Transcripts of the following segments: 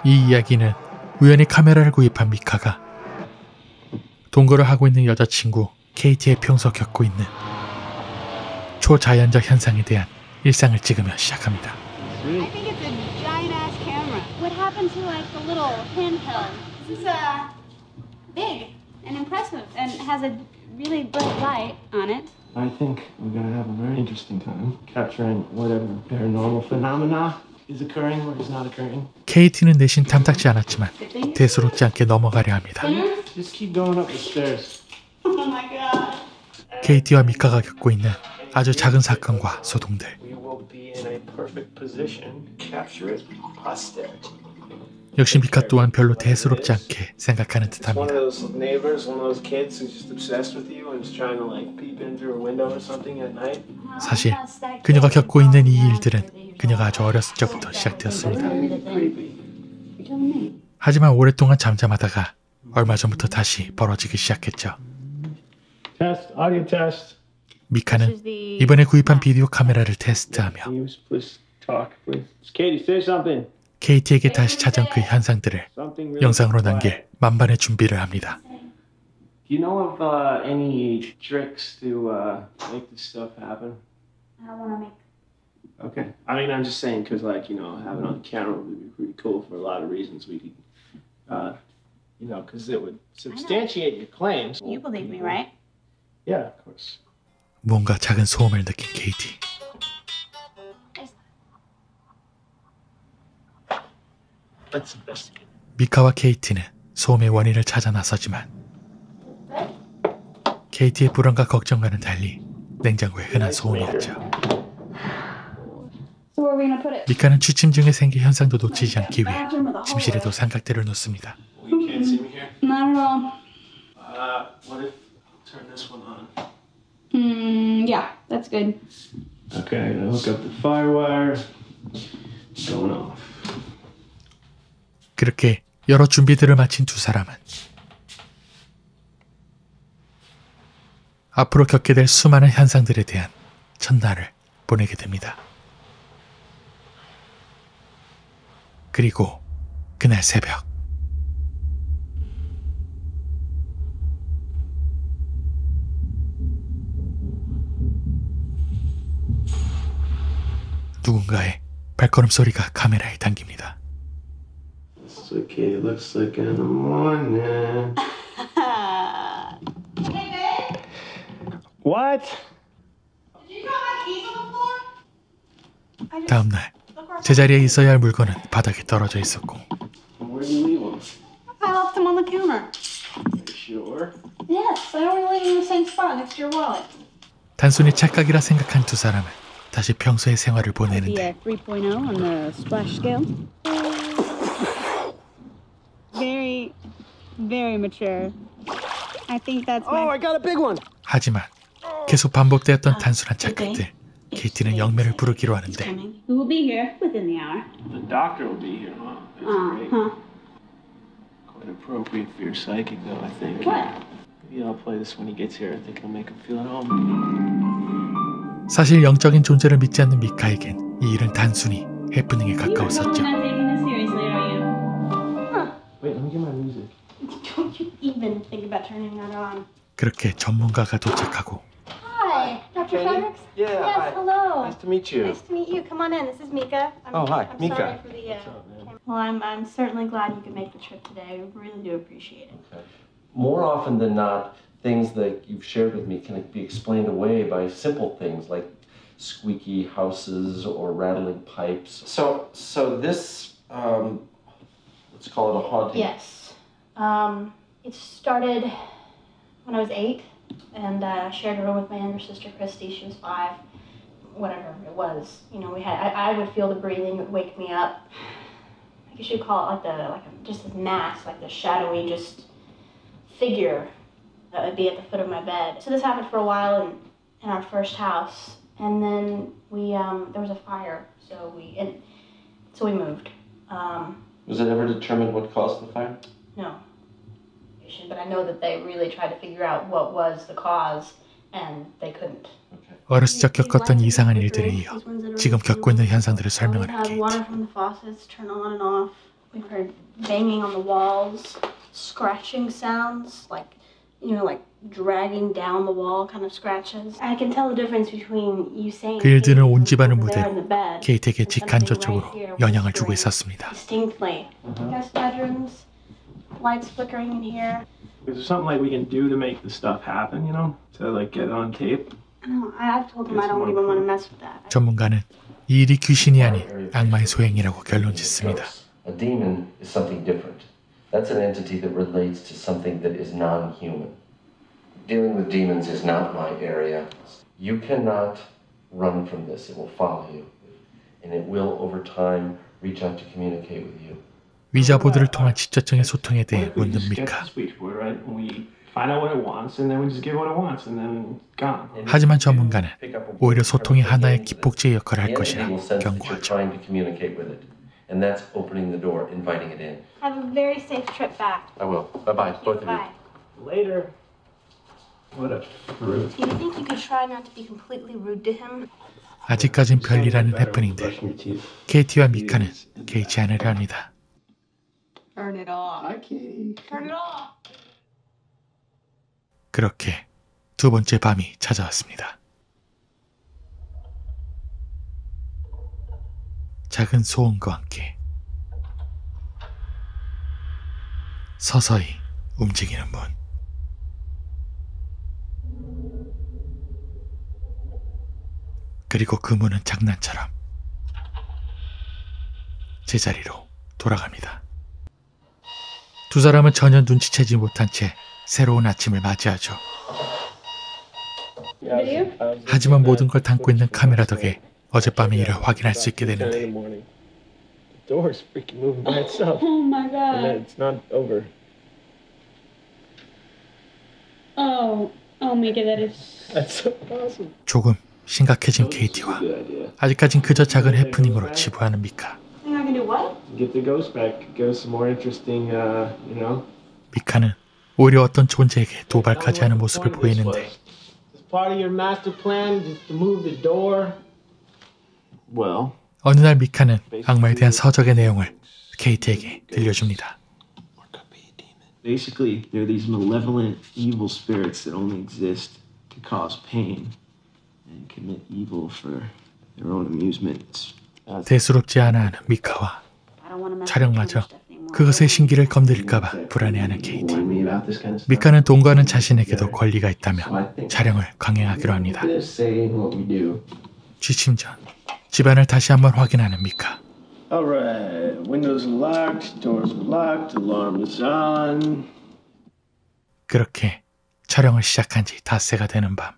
이 이야기는 우연히 카메라를 구입한 미카가 동거를 하고 있는 여자친구 KT의 평소 겪고 있는 초자연적 현상에 대한 일상을 찍으며 시작합니다. I think it's a giant ass camera. What happened to like the little handheld? This is big and impressive and has a really bright light on it. I think we're going to have a very interesting time capturing whatever paranormal phenomena is occurring or is not occurring. KT는 내심 탐탁지 않았지만 대수롭지 않게 넘어가려 합니다. Just keep going up the stairs. Oh my god. KT와 미카가 겪고 있는 아주 작은 사건과 소동들. We will be in a perfect position to capture it for posterity. 역시 미카 또한 별로 대수롭지 않게 생각하는 It's one of 듯합니다. those neighbors, one of those kids who's just obsessed with you and is trying to like peep in through a window or something at night. 사실 그녀가 겪고 있는 이 일들은 그녀가 아주 어렸을 적부터 시작되었습니다. 하지만 오랫동안 잠잠하다가 얼마 전부터 다시 벌어지기 시작했죠. Test, audio test. 미카는 이번에 구입한 비디오 카메라를 테스트하며 Can you please talk, please? Katie, say something. KT에게 다시 찾아온 그 현상들을 Something really 영상으로 quiet. 남길 만반의 준비를 합니다. Do you know of any tricks to make this stuff happen? I want to make. Okay. I mean, I'm just saying because, like, you know, having it on camera would be pretty cool for a lot of reasons. We could, you know, because it would substantiate your claims. You believe me, right? Yeah, of course. 뭔가 작은 소음을 느낀 KT. Let's investigate. 미카와 KT는 소음의 원인을 찾아 나서지만 KT의 불안과 걱정과는 달리 냉장고에 흔한 소음이 있죠. So where are we gonna put it? 미카는 취침 중에 생긴 현상도 놓치지 않기 위해 침실에도 삼각대를 놓습니다. You can't see me here. Not at all. What if I'll turn this one on? Yeah, that's good. Okay, I'm gonna hook up the firewire. Going off. 그렇게 여러 준비들을 마친 두 사람은 앞으로 겪게 될 수많은 현상들에 대한 첫날을 보내게 됩니다. 그리고 그날 새벽 누군가의 발걸음 소리가 카메라에 담깁니다. It's okay. It looks like in the morning. Hey, babe. What? Did you drop my keys on the floor? I just 다음날 look where 제자리에 있어야 할 물건은 바닥에 떨어져 있었고 Where do you leave them? I left them on the counter. Are you sure? Yes, I only leave them in the same spot next to your wallet. 단순히 착각이라 생각한 두 사람은 다시 평소의 생활을 Be 보내는데 a 3.0 on the splash scale. Very, very mature. I think that's Oh, my. I got a big one. 하지만 계속 반복되었던 단순한 착각들 KT는 영매를 부르기로 하는데 Coming. We will be here within the hour. The doctor will be here, huh? That's great. Huh. Quite appropriate for your psychic, though, I think. What? Maybe I'll play this when he gets here. I think it'll make him feel at home. 사실 영적인 존재를 믿지 않는 미카에겐 이 일은 단순히 해프닝에 You are totally 가까웠었죠. not taking this seriously, are you? Huh. Wait, let me get my music. Don't you even think about turning that on. 그렇게 전문가가 도착하고 Hi, Dr. Fredericks? Yeah, Yes, hi. hello. Nice to meet you. Nice to meet you. Come on in. This is Mika. Oh, hi, I'm Mika. Sorry for the, What's up, man? camera. Well, I'm certainly glad you could make the trip today. We really do appreciate it. More often than not, things that you've shared with me can be explained away by simple things like squeaky houses or rattling pipes. So this, let's call it a haunting. Yes. It started when I was 8, and I shared a room with my younger sister, Christy. She was 5. Whatever it was, you know, I would feel the breathing, it would wake me up. I guess you'd call it just this mass, like the shadowy just figure that would be at the foot of my bed. So this happened for a while in our first house, and then there was a fire, so we moved. Was it ever determined what caused the fire? No. But I know that they really tried to figure out what was the cause, and they couldn't. 어렸을 적 겪었던 이상한 일들에 이어 지금 겪고 있는 현상들을 설명하는 Have KT. water from the faucets, turn on and off. We've heard banging on the walls, scratching sounds, like, you know, like dragging down the wall kind of scratches. I can tell the difference between you saying 그일들은 온 집안을 over there in the 무대로 bed 케이트에게 and 직간접적으로 something right here 영향을 주고 whispering 있었습니다. distinctly. Guest bedrooms, lights flickering in here. Is there something like we can do to make the stuff happen, you know? To like get it on tape? No, I've told him I don't even want to mess with that. 전문가는 이 일이 귀신이 아닌 악마의 소행이라고 결론짓습니다. A demon is something different. That's an entity that relates to something that is non-human. Dealing with demons is not my area. You cannot run from this. It will follow you. And it will, over time, reach out to communicate with you. 위자보드를 통한 직접적인 소통에 대해 What if we 묻는 just get 미카. the switchboard, right? And we find out what it wants, and then we just give it what it wants, and then gone. 하지만 전문가는 오히려 소통이 하나의 기폭제의 역할을 할 것이라 경고하죠. Trying to communicate with it. And that's opening the door, inviting it in. Have a very safe trip back. I will. Bye-bye, both of you. Bye. Later. What a fruit. Do you think you could try not to be completely rude to him? 아직까진 별일이라는 해프닝들. Brushing your teeth. 케이티와 미카는 개의치 않으려 합니다. Turn it off. Hi, Katie. Turn it off. 그렇게 두 번째 밤이 찾아왔습니다. 작은 소음과 함께 서서히 움직이는 문. 그리고 그 문은 장난처럼 제자리로 돌아갑니다. 두 사람은 전혀 눈치채지 못한 채 새로운 아침을 맞이하죠. 하지만 모든 걸 담고 있는 카메라 덕에 어젯밤의 일을 확인할 수 있게 되는데 The door's freaking moving by itself. Oh my And god. then it's not over. Oh, Mika, that is. That's so awesome. 조금 심각해진 케이티와 Good idea. 아직까진 그저 작은 해프닝으로 지부하는 미카. Think I can do what? Get the ghost back. Give us some more interesting, you know. 미카는 오히려 어떤 존재에게 도발까지 하는 모습을 보이는데 Is part of your master plan just to move the door? Well, 어느 날 미카는 악마에 대한 서적의 내용을 케이티에게 들려줍니다. basically, they're these malevolent, evil spirits that only exist to cause pain and commit evil for their own amusement. 대수롭지 않아 하는 미카와 I don't want to mess 촬영마저 with stuff anymore. 그것의 신기를 건드릴까봐 불안해하는 케이티. Warn me about this kind of stuff. 미카는 동거하는 자신에게도 권리가 있다며 촬영을 강행하기로 합니다. This saying what we do. 취침 전 집안을 다시 한번 확인하는 미카. All right, windows are locked, doors are locked, alarm is on. 그렇게 촬영을 시작한 지 닷새가 되는 밤.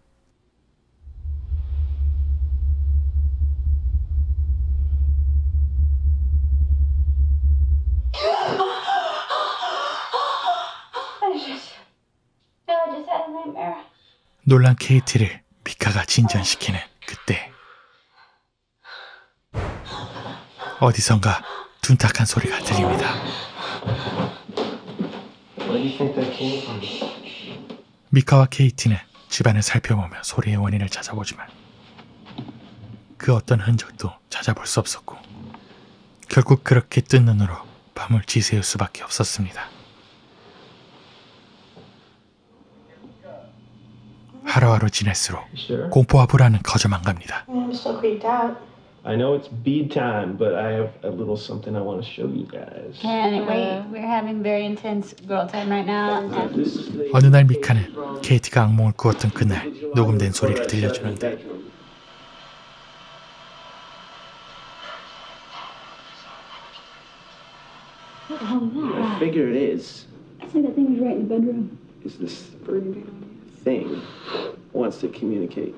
I just had a nightmare. 놀란 케이티를 미카가 진전시키는 그때 어디선가 둔탁한 소리가 들립니다. Where do you think that came from? 미카와 케이티는 집안을 살펴보며 소리의 원인을 찾아보지만 그 어떤 흔적도 찾아볼 수 없었고 결국 그렇게 뜬 눈으로 밤을 지새울 수밖에 없었습니다. 하루하루 지날수록 Sure. 공포와 불안은 커져만 갑니다. I'm still creeped out. I know it's bead time, but I have a little something I want to show you guys. Can't wait. We're having very intense girl time right now. This is the 어느 날 미카는 케이티가 악몽을 꾸었던 그날 녹음된 소리를 들려주는데 I figure it is. I think that thing was right in the bedroom. Is this thing wants to communicate.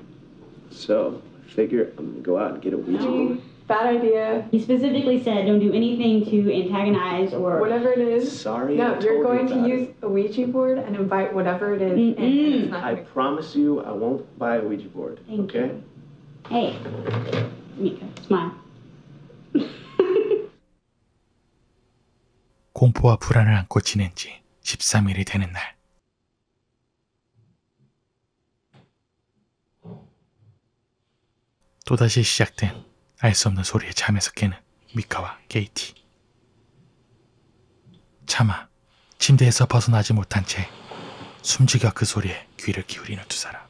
So I figure I'm gonna go out and get a Ouija board. Bad idea. He specifically said don't do anything to antagonize or Whatever it is. Sorry. No, I told you're you going to about use a Ouija board and invite whatever it is. in, and it's not I gonna- promise you, I won't buy a Ouija board. Thank okay? you. Hey, Mika, smile. 공포와 불안을 안고 지낸 지 13일이 되는 날 또다시 시작된 알 수 없는 소리에 잠에서 깨는 미카와 케이티. 차마 침대에서 벗어나지 못한 채 숨죽여 그 소리에 귀를 기울이는 두 사람.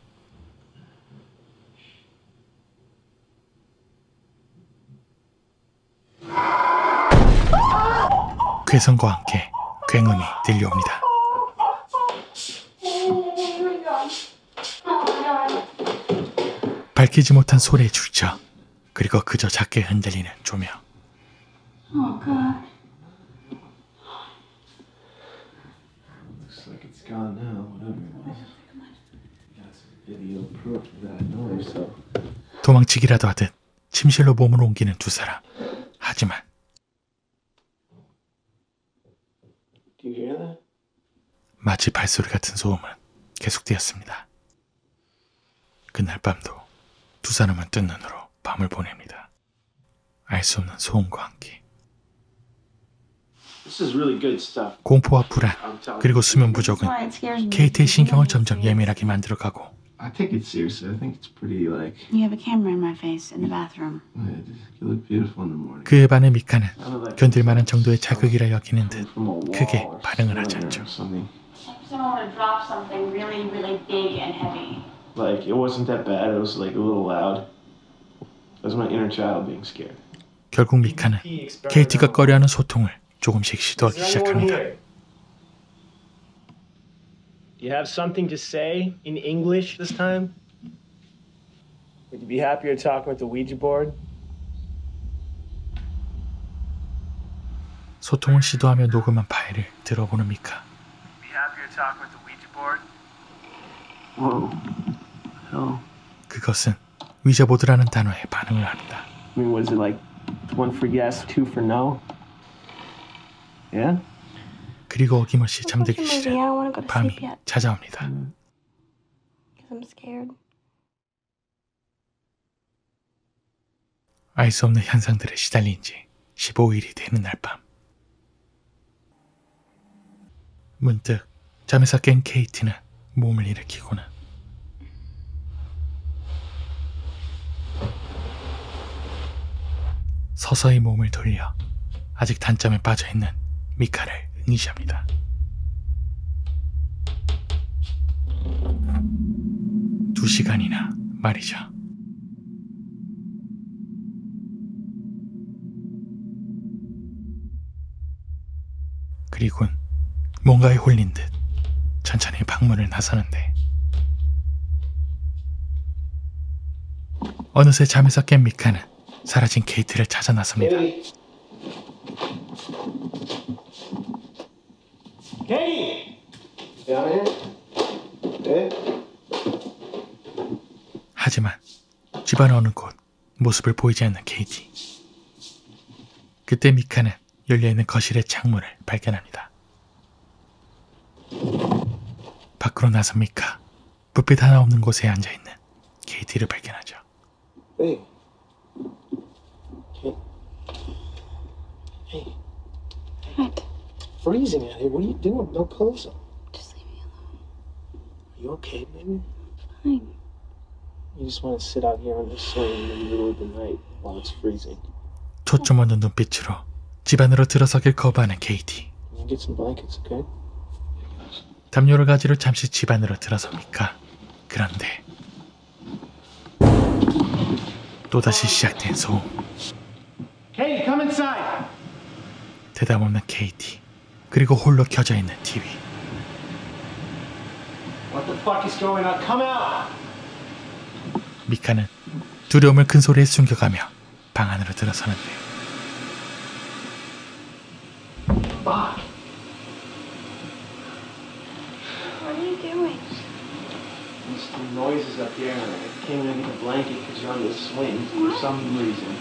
괴성과 함께 굉음이 들려옵니다. 밝히지 못한 소리에 줄쳐 그리고 그저 작게 흔들리는 조명. Oh God. Looks like it's gone now, whatever it was. Got some video proof of that noise, so. 도망치기라도 하듯 침실로 몸을 옮기는 두 사람. 하지만 Do you hear that? 마치 발소리 같은 소음은 계속되었습니다. 그날 밤도 두 사람은 뜬 눈으로 밤을 보냅니다. 알 수 없는 소음과 함께. This is really good stuff. 공포와 불안 I'm telling 그리고 you. 수면 부족은 Why it scares me. 케이트의 신경을 점점 예민하게 만들어가고 I take it seriously. I think it's pretty like. You have a camera in my face in the bathroom. Yeah, you look beautiful in the morning. 그에 반해 미카는 Kind of like 견딜만한 정도의 자극이라 여기는 듯 from a wall 크게 or 반응을 하지 somewhere 않죠. or something. Someone would drop something really, really big and heavy. Like it wasn't that bad. It was like a little loud. That was my inner child being scared. 결국 미카는 케이티가 꺼려하는 소통을 조금씩 시도하기 시작합니다. Do you have something to say in English this time? Would you be happier talking with the Ouija board? 소통을 시도하며 녹음한 파일을 들어보는 미카. Be happier talking with the Ouija board? Whoa. Hell. 그것은 위저보드라는 단어에 반응을 합니다. I mean, was it like one for yes, two for no? Yeah? 그리고 어김없이 잠들기 I 싫은 don't want to go to 밤이 sleep yet 찾아옵니다. because I'm scared. 알 수 없는 현상들에 시달린 지 15일이 되는 날 밤. 문득 잠에서 깬 케이티는 몸을 일으키고는 서서히 몸을 돌려 아직 단잠에 빠져있는 미카를 응시합니다. 두 시간이나 말이죠. 그리곤 뭔가에 홀린 듯 천천히 방문을 나서는데 어느새 잠에서 깬 미카는 사라진 케이트를 찾아 나섭니다. Katie! Down here? 네? 하지만 집안 어느 곳 모습을 보이지 않는 케이티. 그때 미카는 열려있는 거실의 창문을 발견합니다. 밖으로 나선 미카, 불빛 하나 없는 곳에 앉아있는 케이티를 발견하죠. Hey. Hey. What? It's freezing out here. What are you doing? No clothes on. Just leave me alone. Are you okay, baby? Fine. You just want to sit out here on the swing in the middle of the night while it's freezing. 초점 없는 눈빛으로 집 안으로 들어서길 거부하는 케이티. Can you get some blankets, okay? 담요를 가지러 잠시 집 안으로 들어섭니까? 그런데 또다시 시작된 소음. Katie, come inside! 대답 없는 케이티. 그리고 홀로 켜져 있는 TV. What the fuck is going on? Come out! 미카는 두려움을 큰 소리에 숨겨가며 방 안으로 들어서는데 Fuck! What are you doing? There's some noises up here, and I came in to get a blanket because you're on this swing for some reason.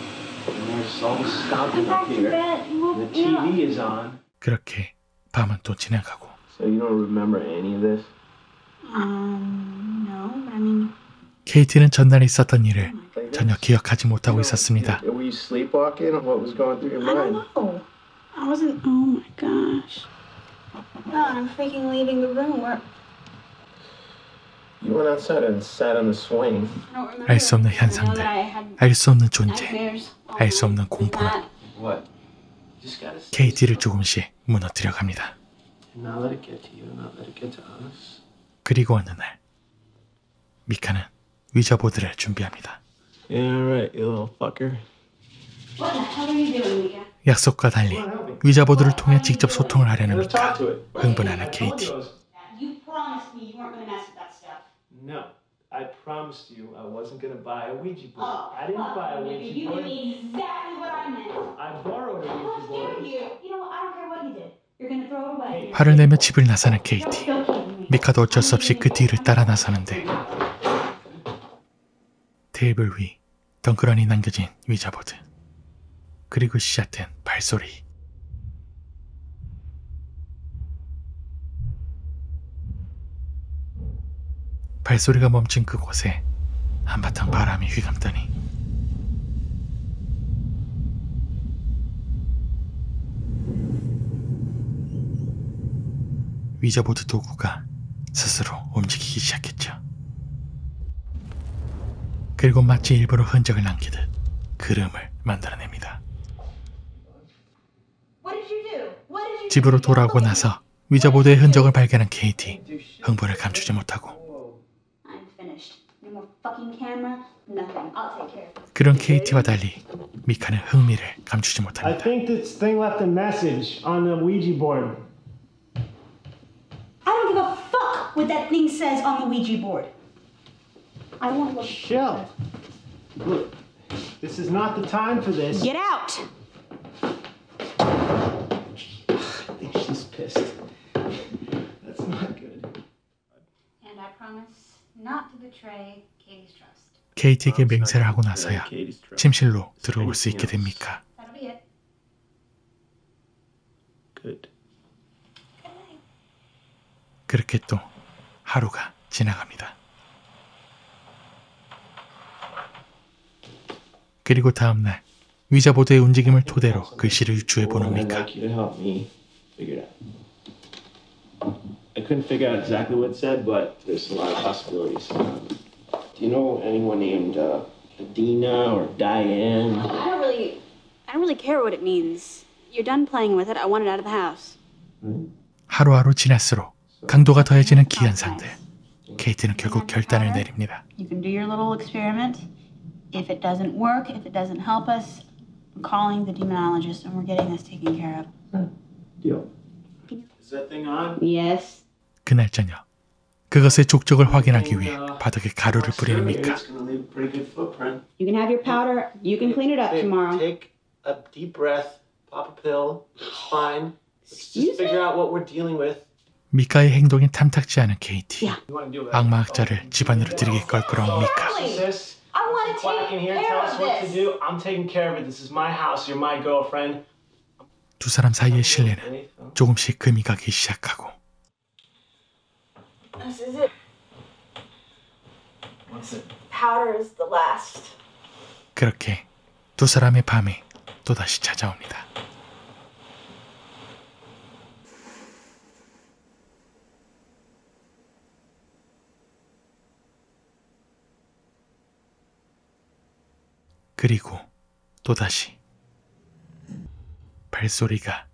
And there's all this stomping Go up back to here. bed. You The woke me up. TV is on. 그렇게 밤은 또 지나가고 So you don't remember any of this? No, but I mean, 케이티는 전날 있었던 일을 전혀 기억하지 못하고 있었습니다. Were you sleepwalking? What was going through your I don't mind? know. I wasn't. Oh my gosh. No, I'm freaking leaving the room. Where? You went outside and sat on the swing. I don't remember. 알 수 없는 I know 현상들, that I had 알 수 없는 존재, nightmares. 알 수 없는 공포는 What? just gotta stay 케이티를 strong. 조금씩 무너뜨려 갑니다. And not let it get to you, and not let it get to us. 그리고 어느 날 미카는 위저보드를 준비합니다. Yeah, right, you little fucker. What the hell are you doing, Mika? 약속과 달리 위저보드를 통해 직접 소통을 하려는 Let's 미카. talk to it. 흥분하는 I told 케이티. you I was- You promised me you weren't going to mess with that stuff. No, I promised you I wasn't gonna buy a Ouija board. Oh, I didn't buy a maybe Ouija you board. knew exactly what I meant. I borrowed a How Ouija dare board. you? You know what? I don't care what you did. You're going to throw it away. 화를 내며 집을 나서는 You're 케이티. still kidding me. 미카도 어쩔 수 없이 그 뒤를 따라 나서는데 테이블 위 덩그러니 남겨진 위저보드. 그리고 시작된 발소리. 발소리가 멈춘 그곳에 한바탕 바람이 휘감더니 위저보드 도구가 스스로 움직이기 시작했죠. 그리고 마치 일부러 흔적을 남기듯 그름을 만들어냅니다. What did you do? What did you do? 집으로 돌아오고 나서 위저보드의 흔적을 발견한 케이티. 흥분을 감추지 못하고 I'm finished. No more fucking camera. Nothing. I'll take care of it. 그런 케이티와 달리 미카는 흥미를 감추지 I 못합니다. think this thing left a message on the Ouija board. I don't give a fuck what that thing says on the Ouija board. I want to look. Shell, look, this is not the time for this. Get out! I think she's pissed. That's not good. And I promise not to betray Katie's trust. 케이티에게 맹세를 하고 나서야 Katie's trust. 침실로 들어올 수 있게 됩니까? That'll be it. Good. 그렇게 또 하루가 지나갑니다. 그리고 다음날 위저보드의 움직임을 토대로 글씨를 유추해보는 I'd 미카. like you to help me figure it out. I couldn't figure out exactly what it said, but there's a lot of possibilities. Do you know anyone named Adina or Diane? I don't really care what it means. You're done playing with it. I want it out of the house. 하루하루 지날수록 강도가 더해지는 기현상들. 케이티는 결국 결단을 내립니다. You can do your little experiment. If it doesn't work, if it doesn't help us, I'm calling the demonologist and we're getting this taken care of. Deal. Is that thing on? Yes. 그날 저녁 그것의 족적을 확인하기 위해 바닥에 가루를 뿌리는 미카. It's gonna leave a pretty good footprint. You can have your powder. You can clean it up Babe, tomorrow. Take a deep breath, pop a pill. It's fine. Let's Excuse just figure out what we're dealing with. 미카의 행동이 탐탁지 않은 케이티. 야. You want to do it? 악마 학자를 집안으로 들이게 껄끄러운 미카. Sis, I want to black in take here, care tell us of what to this. do. I'm taking care of it. This is my house. You're my girlfriend. 두 사람 사이의 신뢰는 조금씩 금이 가기 시작하고 This is it. What's it? Powder is the last. 그렇게 두 사람의 밤이 또다시 찾아옵니다. 그리고 또다시 발소리가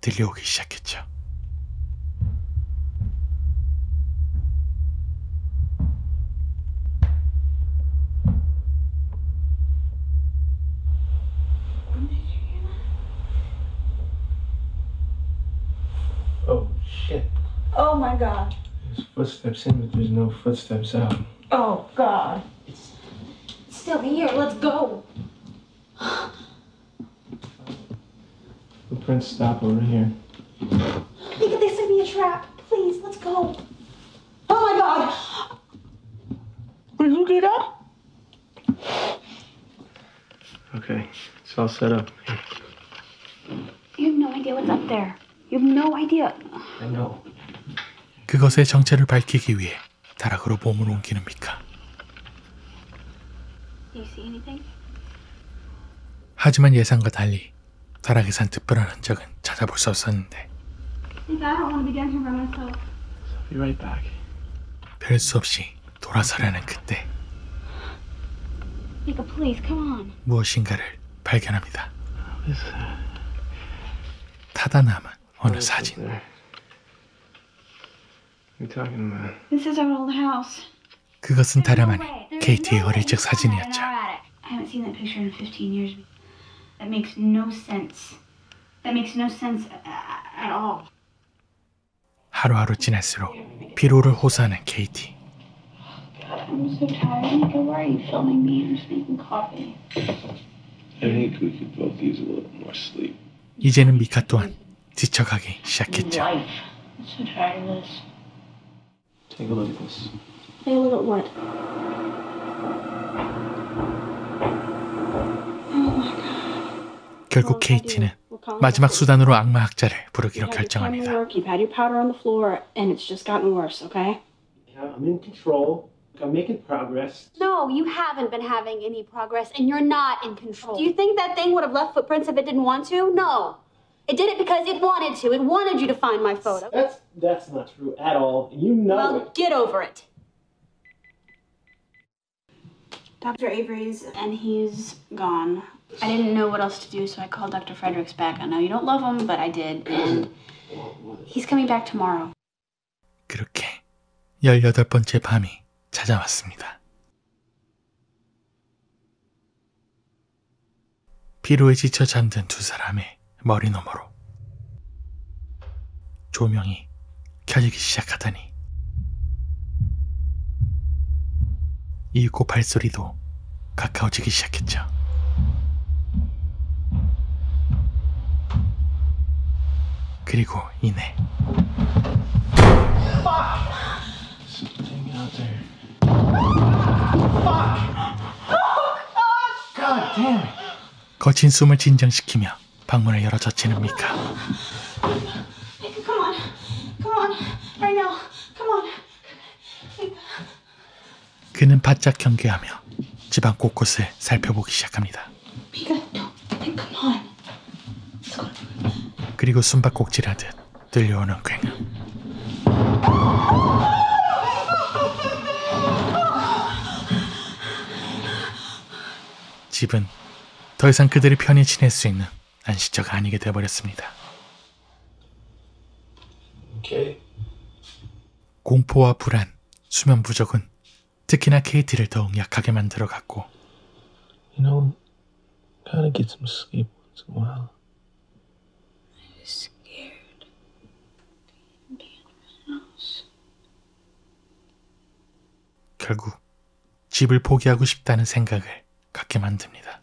들려오기 시작했죠. Oh shit. Oh my God. There's footsteps in, but there's no footsteps out. Oh God. It's still here. Let's go. Footprints stop over here. I think this would be a trap. Please, let's go. Oh my God. Did you get up? Okay, it's all set up. You have no idea what's up there. You have no idea. I know. 그것의 정체를 밝히기 위해 다락으로 몸을 옮기는 미카. Do you see anything? 하지만 예상과 달리 다락에선 특별한 흔적은 찾아볼 수 없었는데 I don't want to be down here by myself. Be right back. 별 수 없이 돌아서려는 그때 Mika, please, come on. 무엇인가를 발견합니다. 사다 남은 어느 사진. What are you talking about? This is our old house. 그것은 다름 아닌 케이티의 어릴 적 사진이었죠. I haven't seen that picture in 15 years. That makes no sense. That makes no sense at all. 하루하루 지날수록 피로를 호소하는 케이티. I'm so tired. Mika, why are you filming me? I'm just making coffee. I think we could both use a little more sleep. 이제는 미카 또한 지쳐가기 시작했죠. Life. I'm so tired of this. Take a look at this. Hey, look at what? 결국 케이티는 마지막 수단으로 악마 학자를 부르기로 결정합니다. You've had your powder on the floor, and it's just gotten worse, okay? Yeah, I'm in control. I'm making progress. No, you haven't been having any progress, and you're not in control. Do you think that thing would have left footprints if it didn't want to? No. It did it because it wanted to. It wanted you to find my photo. That's not true at all. You know Well, it. get over it. Dr. Avery's, And he's gone. I didn't know what else to do, so I called Dr. Fredericks back. I know you don't love him, but I did. And he's coming back tomorrow. 그렇게 18번째 밤이 찾아왔습니다. 피로에 지쳐 잠든 두 사람의 머리 너머로 조명이 켜지기 시작하더니 이윽고 발소리도 가까워지기 시작했죠. 그리고 이내 Something out there. 거친 숨을 진정시키며 방문을 열어 젖히는 미카. Mika, come on. Come on. Right now. Come on. 그는 바짝 경계하며 집안 곳곳을 살펴보기 시작합니다. Mika, come on. 그리고 숨바꼭질하듯 들려오는 굉음. 집은 더 이상 그들이 편히 지낼 수 있는 안식처가 아니게 되어버렸습니다. Okay. 공포와 불안, 수면 부족은 특히나 케이티를 더욱 약하게 만들어갔고 You know, gotta get some sleep once in a while. I'm scared. Being in the house. 결국 집을 포기하고 싶다는 생각을 갖게 만듭니다.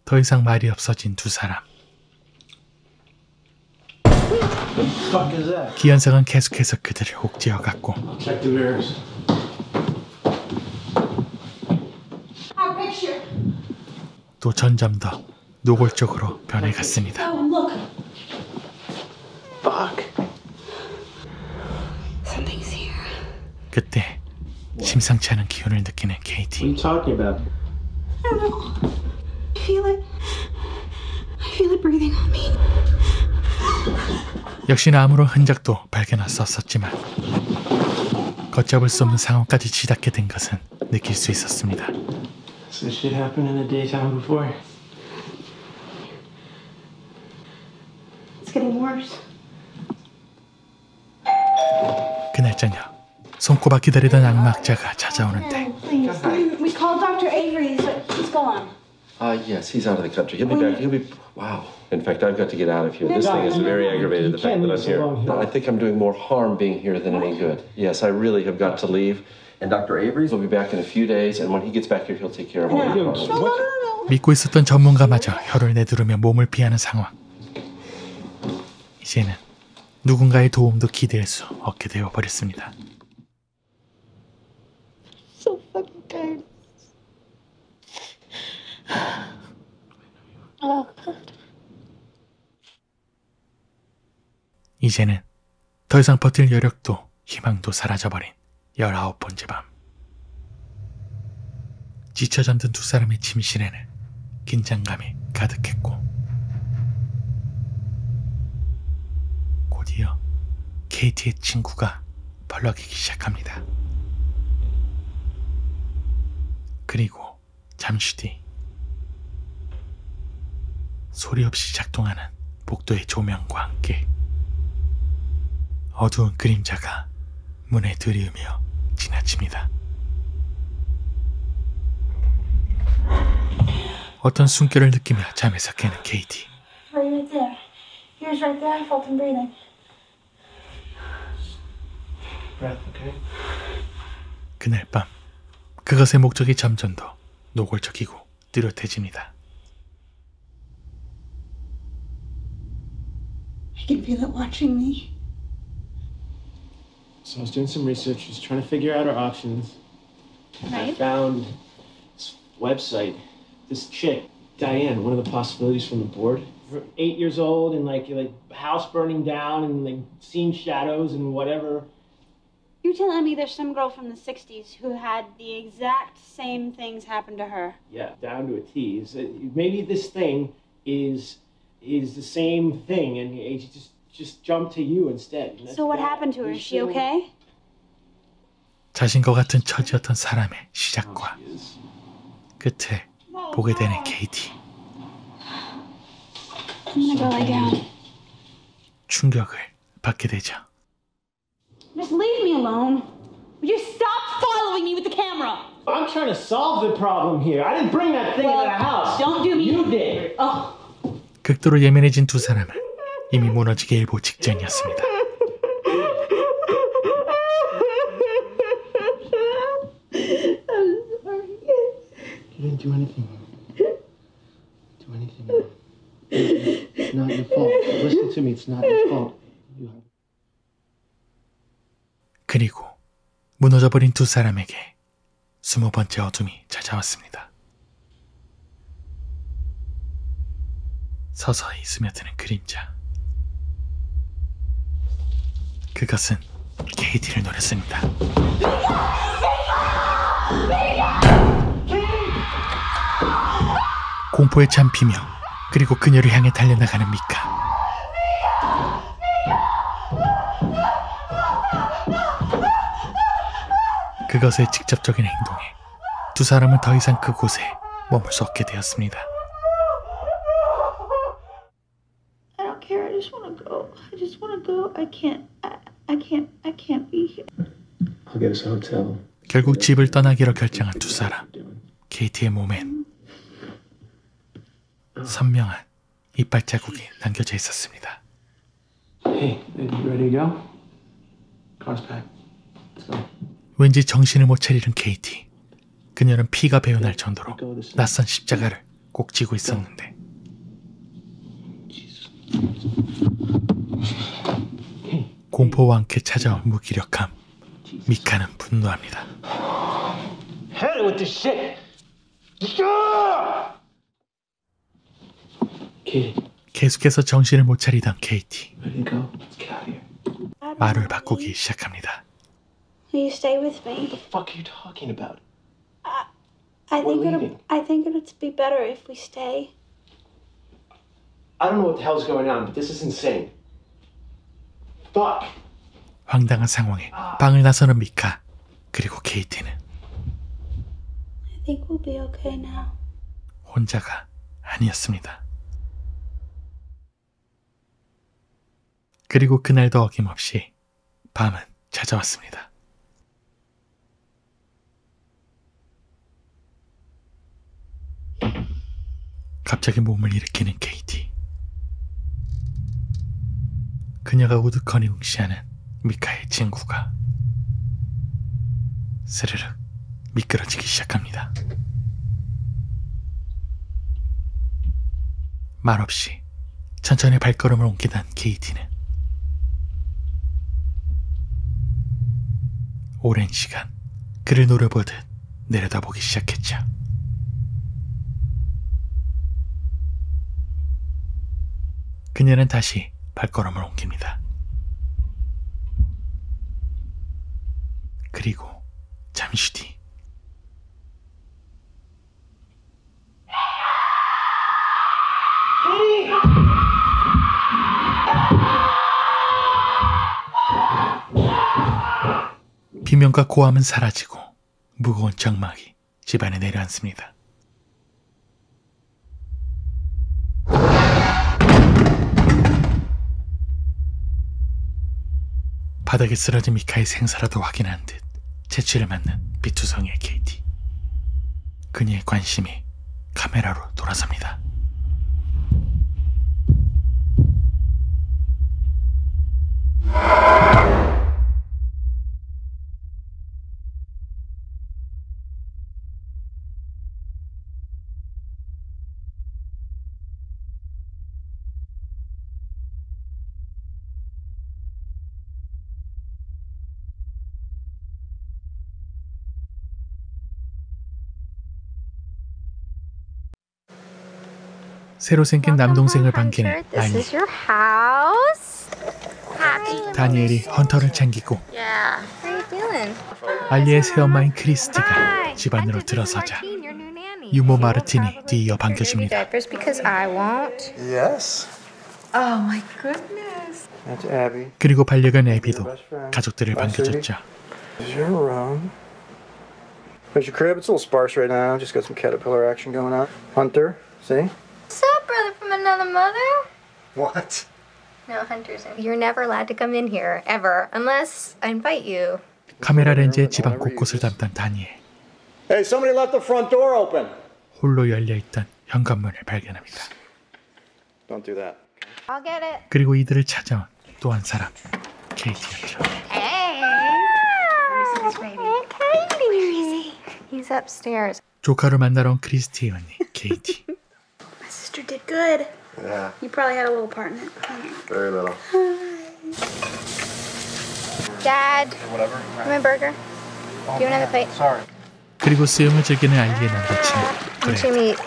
더 이상 말이 없어진 두 사람. What the fuck is that? 기현석은 계속해서 그들을 옥죄어갔고 Check the mirrors. Our picture. 또 점점 더 노골적으로 변해갔습니다. Oh, look. Fuck. Something's here. 그때 심상치 않은 기운을 느끼는 케이티. What are you talking about? I don't know. I feel it. I feel it breathing on me. 역시나 아무런 흔적도 발견할 수 없었지만 걷잡을 수 없는 상황까지 치닫게 된 것은 느낄 수 있었습니다. Has this shit happened in the daytime before? It's getting worse. 그날 저녁 손꼽아 기다리던 악마학자가 찾아오는데 Please. We called Dr. Avery's, but he's gone. Yes, he's out of the country. He'll be back. Wow. In fact, I've got to get out of here. This thing is very aggravated, the fact that I'm here. I think I'm doing more harm being here than any good. Yes, I really have got to leave. And Dr. Avery's will be back in a few days, and when he gets back here, he'll take care of all your problems. 믿고 있었던 전문가마저 혀를 내두르며 몸을 피하는 상황. 이제는 누군가의 도움도 기대할 수 없게 되어버렸습니다. So fucking tired. Oh, God. 이제는 더 이상 버틸 여력도 희망도 사라져버린 19번째 밤. 지쳐 잠든 두 사람의 침실에는 긴장감이 가득했고 곧이어 케이티의 친구가 벌럭이기 시작합니다. 그리고 잠시 뒤 소리 없이 작동하는 복도의 조명과 함께 어두운 그림자가 문에 들이우며 지나칩니다. 어떤 숨결을 느끼며 잠에서 깨는 케이티. Right there. He was right there. I felt him breathing. Breath, okay? 그날 밤 그것의 목적이 점점 더 노골적이고 뚜렷해집니다. I can feel it watching me. So I was doing some research, just trying to figure out our options. I Right. found this website. This chick, Diane, one of the possibilities from the board. For 8 years old and like house burning down and like seeing shadows and whatever. You're telling me there's some girl from the 60s who had the exact same things happen to her? Yeah, down to a T. So maybe this thing is the same thing and it just jumped to you instead. And that's So what bad. happened to her? You're Is she still- okay? 자신과 같은 처지였던 사람의 시작과 She is. 끝을 보게 되는 케이티. I'm gonna go lay down. 충격을 받게 되죠. Just leave me alone. Would you stop following me with the camera? I'm trying to solve the problem here. I didn't bring that thing into the house. Don't do me. You did. Oh. 극도로 예민해진 두 사람은 이미 무너지기 일보 직전이었습니다. You didn't do anything. Do anything. It's not your fault. Listen to me. It's not your fault. You have... 그리고 무너져버린 두 사람에게 20번째 어둠이 찾아왔습니다. 서서히 스며드는 그림자. 그것은 케이티를 노렸습니다. 공포에 잠피며 그리고 그녀를 향해 달려나가는 미카. 그것의 직접적인 행동에 두 사람은 더 이상 그곳에 머물 수 없게 되었습니다. I don't care. I just want to go. I just want to go. I can't be here. I'll get us a hotel. 결국 집을 떠나기로 결정한 두 사람. 케이티의 몸엔 선명한 이빨 자국이 남겨져 있었습니다. Hey, you ready to go? Car's packed. Let's go. 왠지 정신을 못 차리는 케이티. 그녀는 피가 배어날 정도로 낯선 십자가를 꼭 쥐고 있었는데 공포와 함께 찾아온 무기력함. 미카는 분노합니다. Hit it with this shit. Katie, 계속해서 정신을 못 차리던 케이티. ready to go? Let's get out of here. 말을 바꾸기 시작합니다. Will you stay with me? What the fuck are you talking about? I We're think leaving. I think it'll be better if we stay. I don't know what the hell's going on, but this is insane. Fuck. 황당한 상황에 방을 나서는 미카. 그리고 케이티는 I think we'll be okay now. 혼자가 아니었습니다. 그리고 그날도 어김없이 밤은 찾아왔습니다. 갑자기 몸을 일으키는 케이티. 그녀가 우두커니 응시하는 미카의 친구가 스르륵 미끄러지기 시작합니다. 말없이 천천히 발걸음을 옮기던 케이티는 오랜 시간 그를 노려보듯 내려다보기 시작했죠. 그녀는 다시 발걸음을 옮깁니다. 그리고 잠시 뒤 비명과 고함은 사라지고 무거운 정막이 집안에 내려앉습니다. 바닥에 쓰러진 미카의 생사라도 확인한 듯 채취를 맞는 비투성이의 KT. 그녀의 관심이 카메라로 돌아섭니다. 새로 생긴 남동생을 반기는 This 알리. is your house. Happy. 다니엘이 헌터를 챙기고 Yeah. How are you doing? 알리의 새엄마인 크리스티가 집 안으로 들어서자 유모 마르틴이 뒤이어 반겨줍니다. Diapers because I won't. Yes. Oh my goodness. That's Abby. 그리고 반려견 애비도 가족들을 반겨줬죠. This is your room. There's your crib. It's a little sparse right now. Just got some caterpillar action going on. Hunter, see? What's up, brother from another mother? What? No, Hunter's in. You're never allowed to come in here ever unless I invite you. 카메라 렌즈에 집안 곳곳을 담던 다니엘. Hey, somebody left the front door open. 홀로 열려있던 현관문을 발견합니다. Don't do that. I'll get it. 그리고 이들을 찾아온 또 한 사람, 케이티였죠. Hey. Where's this baby? Katie. Where is he? He's upstairs. 조카를 만나러 온 크리스티의 언니, 케이티. My sister did good. Yeah, You probably had a little part in it. very little. Dad, Whatever. give me a burger. Do you want another plate? Sorry. 그리고 수영을 즐기는 알리의 남자친구, You should 그래. meet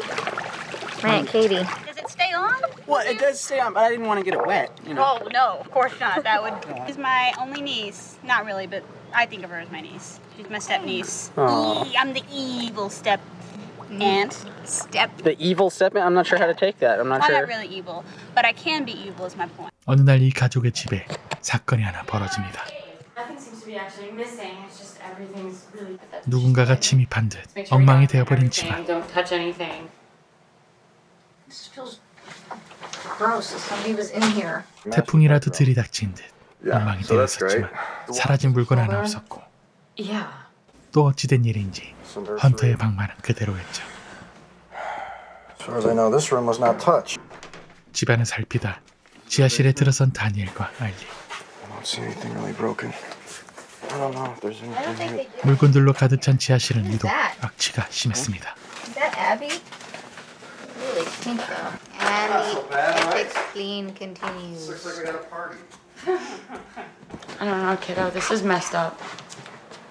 my Aunt Katie. Does it stay on? Well, it does stay on, but I didn't want to get it wet, you know. Oh, no, of course not. That would. She's my only niece. Not really, but I think of her as my niece. She's my step niece. Aw. I'm the evil step aunt. Step. The evil stepman? I'm not sure how to take that. I'm not I'm sure. not really evil, but I can be evil, is my point. 어느 날 이 가족의 집에 사건이 하나 벌어집니다. Nothing seems to be actually missing. It's just everything's really. 누군가가 침입한 듯 Make sure we 엉망이 don't 되어버린 everything, 집안. Don't touch anything. This feels gross. Somebody was in here. 태풍이라도 들이닥친 듯 엉망이 so that's great. 되었었지만 사라진 물건 하나 없었고 Yeah. 또 어찌된 일인지 헌터의 방만은 그대로였죠. As far as I know, this room was not touched. 집안을 살피다 지하실에 들어선 다니엘과 알리. I don't see anything really broken. I don't know if there's I don't think anything. they did. 물건들로 가득 찬 지하실은 유독 악취가 심했습니다. Is that Abby? Really stink though. And the epic clean continues. we had a party. I don't know, kiddo. This is messed up.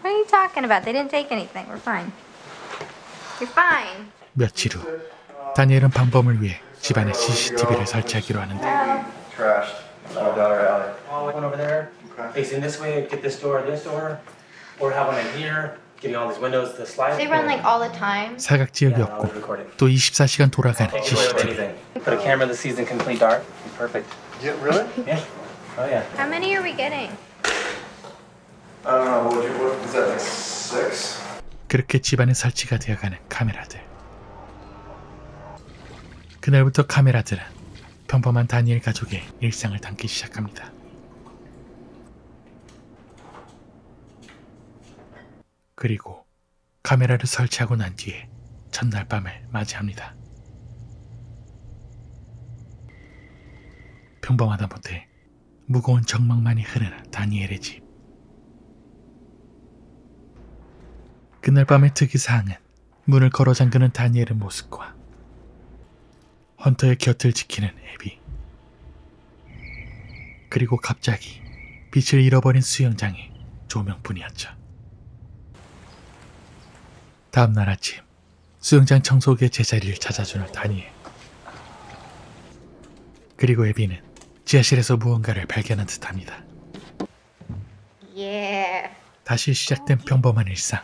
What are you talking about? They didn't take anything. We're fine. You're fine. 며칠 후 다니엘은 방범을 위해 집안에 CCTV를 설치하기로 하는데 Trashed. My daughter Allie. One over there, facing this way, get this door, or have one in here, getting all these windows to slide. They run like all the time. 사각 지역이 Yeah, 없고 always recording. 또 24시간 돌아가는 Take away CCTV. anything. Put a camera that sees in complete dark. Perfect. Yeah, really? Yeah. Oh yeah. How many are we getting? I don't know. What was that, like 6? 그렇게 집안에 설치가 되어가는 카메라들. 그날부터 카메라들은 평범한 다니엘 가족의 일상을 담기 시작합니다. 그리고 카메라를 설치하고 난 뒤에 첫날 밤을 맞이합니다. 평범하다 못해 무거운 정막만이 흐르는 다니엘의 집. 그날 밤의 특이사항은 문을 걸어 잠그는 다니엘의 모습과 헌터의 곁을 지키는 애비, 그리고 갑자기 빛을 잃어버린 수영장의 조명뿐이었죠. 다음날 아침 수영장 청소기의 제자리를 찾아주는 다니엘, 그리고 애비는 지하실에서 무언가를 발견한 듯합니다. Yeah. 다시 시작된 평범한 일상.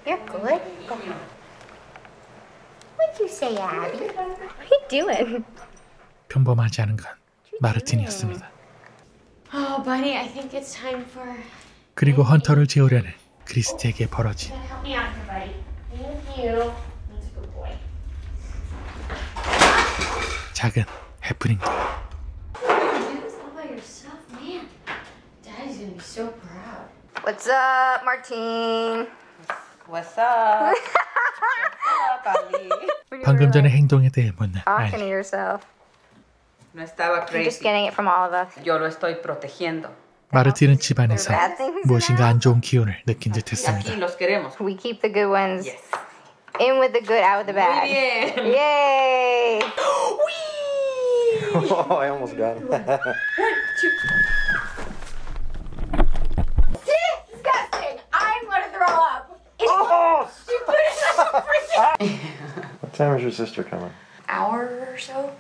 You're good. What'd you say, Abby? What are you doing? 평범하지 않은 건 마르틴이었습니다. Oh, buddy, I think it's time for. 그리고 헌터를 재우려는 크리스티에게 벌어진 Help me out here, buddy. Thank you. That's a good boy. 작은 해프닝. You do this all by yourself, man. Daddy's gonna be so proud. What's up, Martine? What's up? 방금 전의 행동에 대해 묻는 Talking 알리. to yourself. No estaba You're just crazy. getting it from all of us. Yo lo estoy protegiendo. 마르틴은 집안에서 Bad things 무엇인가 안 좋은 기운을 느낀 듯 Aquí 했습니다. los queremos. We keep the good ones Yes. in with the good, out with the Muy bad. bien. Yay! Oh, I almost got him. Disgusting! I'm gonna throw up. Oh! She put it in the freaking What time is your sister coming? hour or so.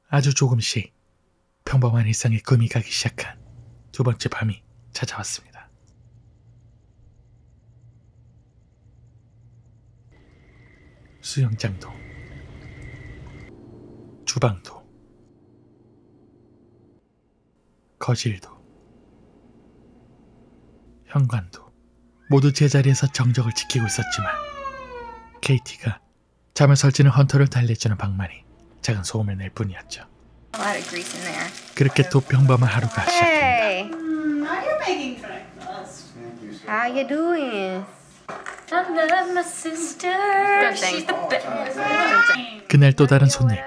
아주 조금씩 평범한 일상에 금이 가기 시작한 두 번째 밤이 찾아왔습니다. 수영장도, 주방도, 거실도, 현관도 모두 제자리에서 정적을 지키고 있었지만 케이티가 잠을 설치는 헌터를 달래주는 방만이 작은 소음을 낼 뿐이었죠. A lot of grease in there. 그렇게 또 평범한 하루가 시작됩니다. Hey, Now you're making breakfast. how you doing? I love my sister. She's the best. 그날 또 다른 손님,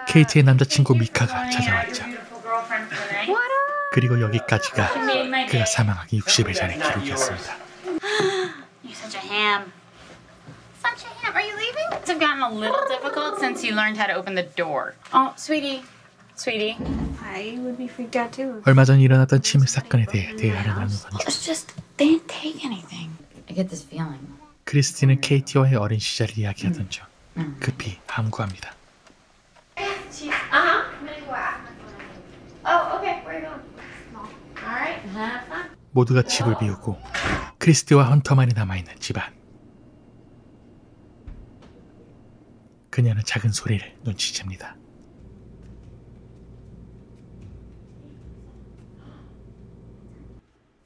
케이티의 남자친구 미카가 찾아왔죠. Beautiful girlfriend for the night. What up? 그리고 여기까지가 그가 사망하기 60일 전의 기록이었습니다. You're such a ham. Such a ham. Are you leaving? It's gotten a little difficult since you learned how to open the door. Oh, sweetie. Sweetie. I would be freaked out too. 얼마 전 일어났던 침입 사건에 대해 대화를 나누던 중 It's just they didn't take anything. I get this feeling. 크리스티는 케이티와의 어린 시절을 이야기하던 중 급히 함구합니다. Oh, okay. Where are you going? All right. Have fun. 모두가 집을 비우고 크리스티와 헌터만이 남아있는 집안. 그녀는 작은 소리를 눈치챕니다.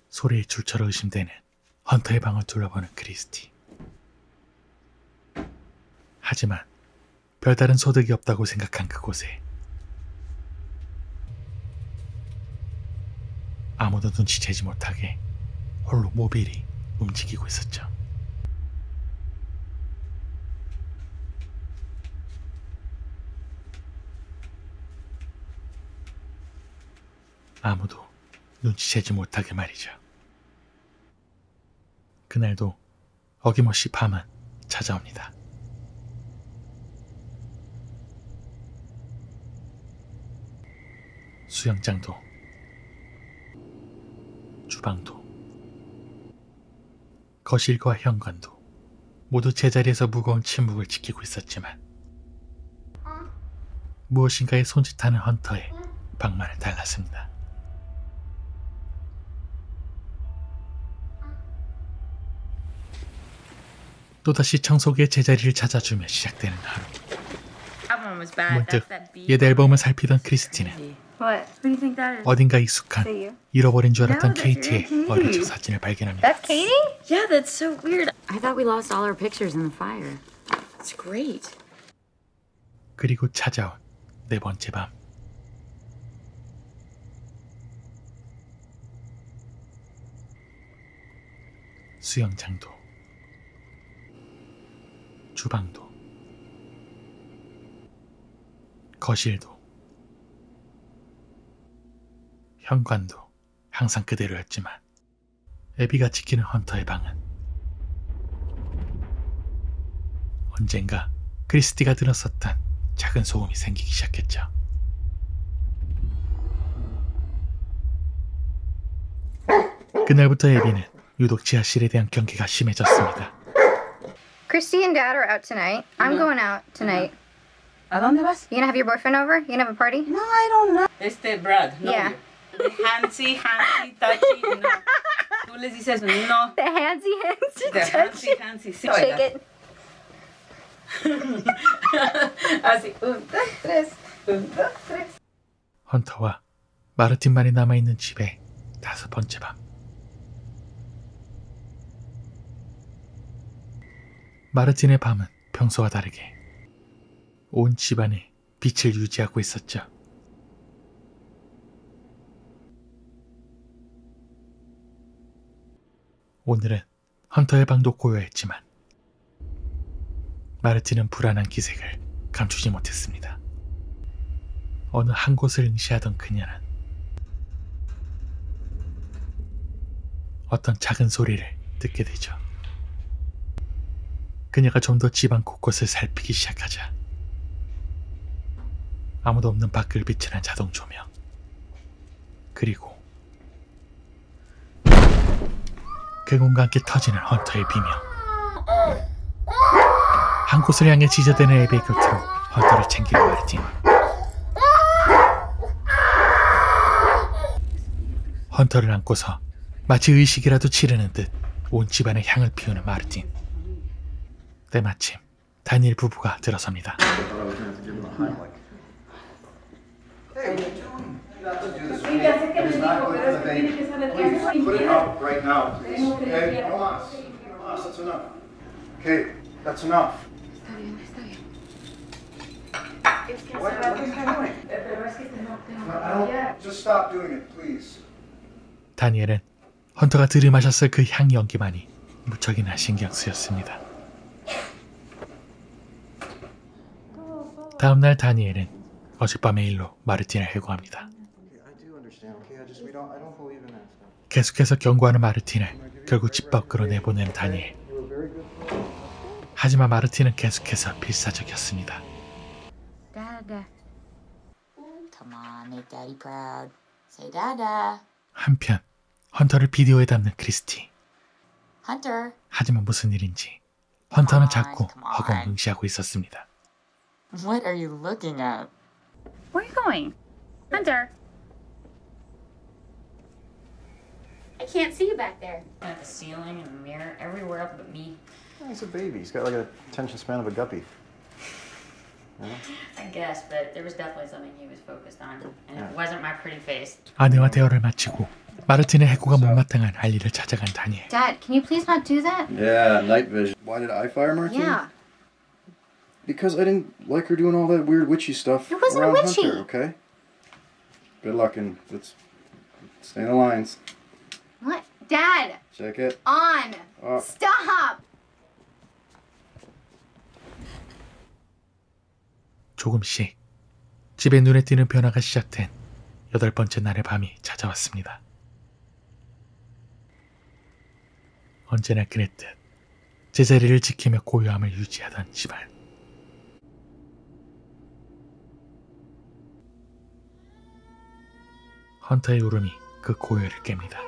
소리의 출처로 의심되는 헌터의 방을 둘러보는 크리스티. 하지만 별다른 소득이 없다고 생각한 그곳에 아무도 눈치채지 못하게 홀로 모빌이 움직이고 있었죠. 아무도 눈치채지 못하게 말이죠. 그날도 어김없이 밤은 찾아옵니다. 수영장도, 주방도, 거실과 현관도 모두 제자리에서 무거운 침묵을 지키고 있었지만 무엇인가에 손짓하는 헌터의 방만을 달랐습니다. 또다시 청소기의 제자리를 찾아주며 시작되는 하루. 문득 옛 앨범을 살피던 크리스티는 What? What do you think that is? 어딘가 익숙한 Is that you? 잃어버린 줄 알았던 No, that's your 케이티의 key. 어린 적 사진을 발견합니다. That's Katie? Yeah, that's so weird. I thought we lost all our pictures in the fire. It's great. 그리고 찾아온 네 번째 밤. 수영장도, 주방도, 거실도, 현관도 항상 그대로였지만 애비가 지키는 헌터의 방은 언젠가 크리스티가 들었었던 작은 소음이 생기기 시작했죠. 그날부터 애비는 유독 지하실에 대한 경계가 심해졌습니다. Christy and Dad are out tonight. I'm going out tonight. ¿A dónde vas? You gonna have your boyfriend over? You gonna have a party? No, I don't know. Brad. No. Yeah. Handsy, touchy, no. Tú les dices no. The handsy The touch. handsy. Sí, Shake it. Así. 1, 2, 3. 헌터와 마르틴만이 남아있는 집의 5번째 밤. 마르틴의 밤은 평소와 다르게 온 집안에 빛을 유지하고 있었죠. 오늘은 헌터의 방도 고요했지만 마르틴은 불안한 기색을 감추지 못했습니다. 어느 한 곳을 응시하던 그녀는 어떤 작은 소리를 듣게 되죠. 그녀가 좀 더 집안 곳곳을 살피기 시작하자 아무도 없는 밖을 비추는 자동 조명, 그리고 그 공과 함께 터지는 헌터의 비명. 한 곳을 향해 지저대는 에베의 곁으로 헌터를 챙기는 마르틴. 헌터를 안고서 마치 의식이라도 치르는 듯 온 집안에 향을 피우는 마르틴. 때마침 다니엘 부부가 들어섭니다. Put it out right now, please. Okay, Tomas, that's enough. Okay, that's enough. What are you doing? I don't. Just stop doing it, please. 다니엘은 헌터가 들이마셨을 그 향 연기만이 무척이나 신경 쓰였습니다. 다음날 다니엘은 어젯밤의 일로 마르틴을 해고합니다. 계속해서 경고하는 마르틴을 결국 집 밖으로 내보내는 다니엘. 하지만 마르틴은 계속해서 필사적이었습니다. Dada. Come on, make Daddy proud. Say Dada. 한편 헌터를 비디오에 담는 크리스티. Hunter. 하지만 무슨 일인지 헌터는 자꾸 허공응시하고 있었습니다. What are you looking at? Where are you going? Hunter. I can't see you back there. At the ceiling and the mirror, everywhere up but me. He's a baby. He's got like a attention span of a guppy. I guess, but there was definitely something he was focused on, and it wasn't my pretty face. 아내와 대화를 마치고 마르틴의 해고가 못마땅한 알리를 찾아간 다니엘. Dad, can you please not do that? Yeah, night vision. Why did I fire Martine? Yeah. Because I didn't like her doing all that weird witchy stuff. It wasn't around witchy. Hunter, okay? Good luck and let's stay in the lines. What? Dad! Check it. On! Stop! 조금씩 집에 눈에 띄는 변화가 시작된 8번째 날의 밤이 찾아왔습니다. 언제나 그랬듯 제자리를 지키며 고요함을 유지하던 집안. 헌터의 울음이 그 고요를 깹니다.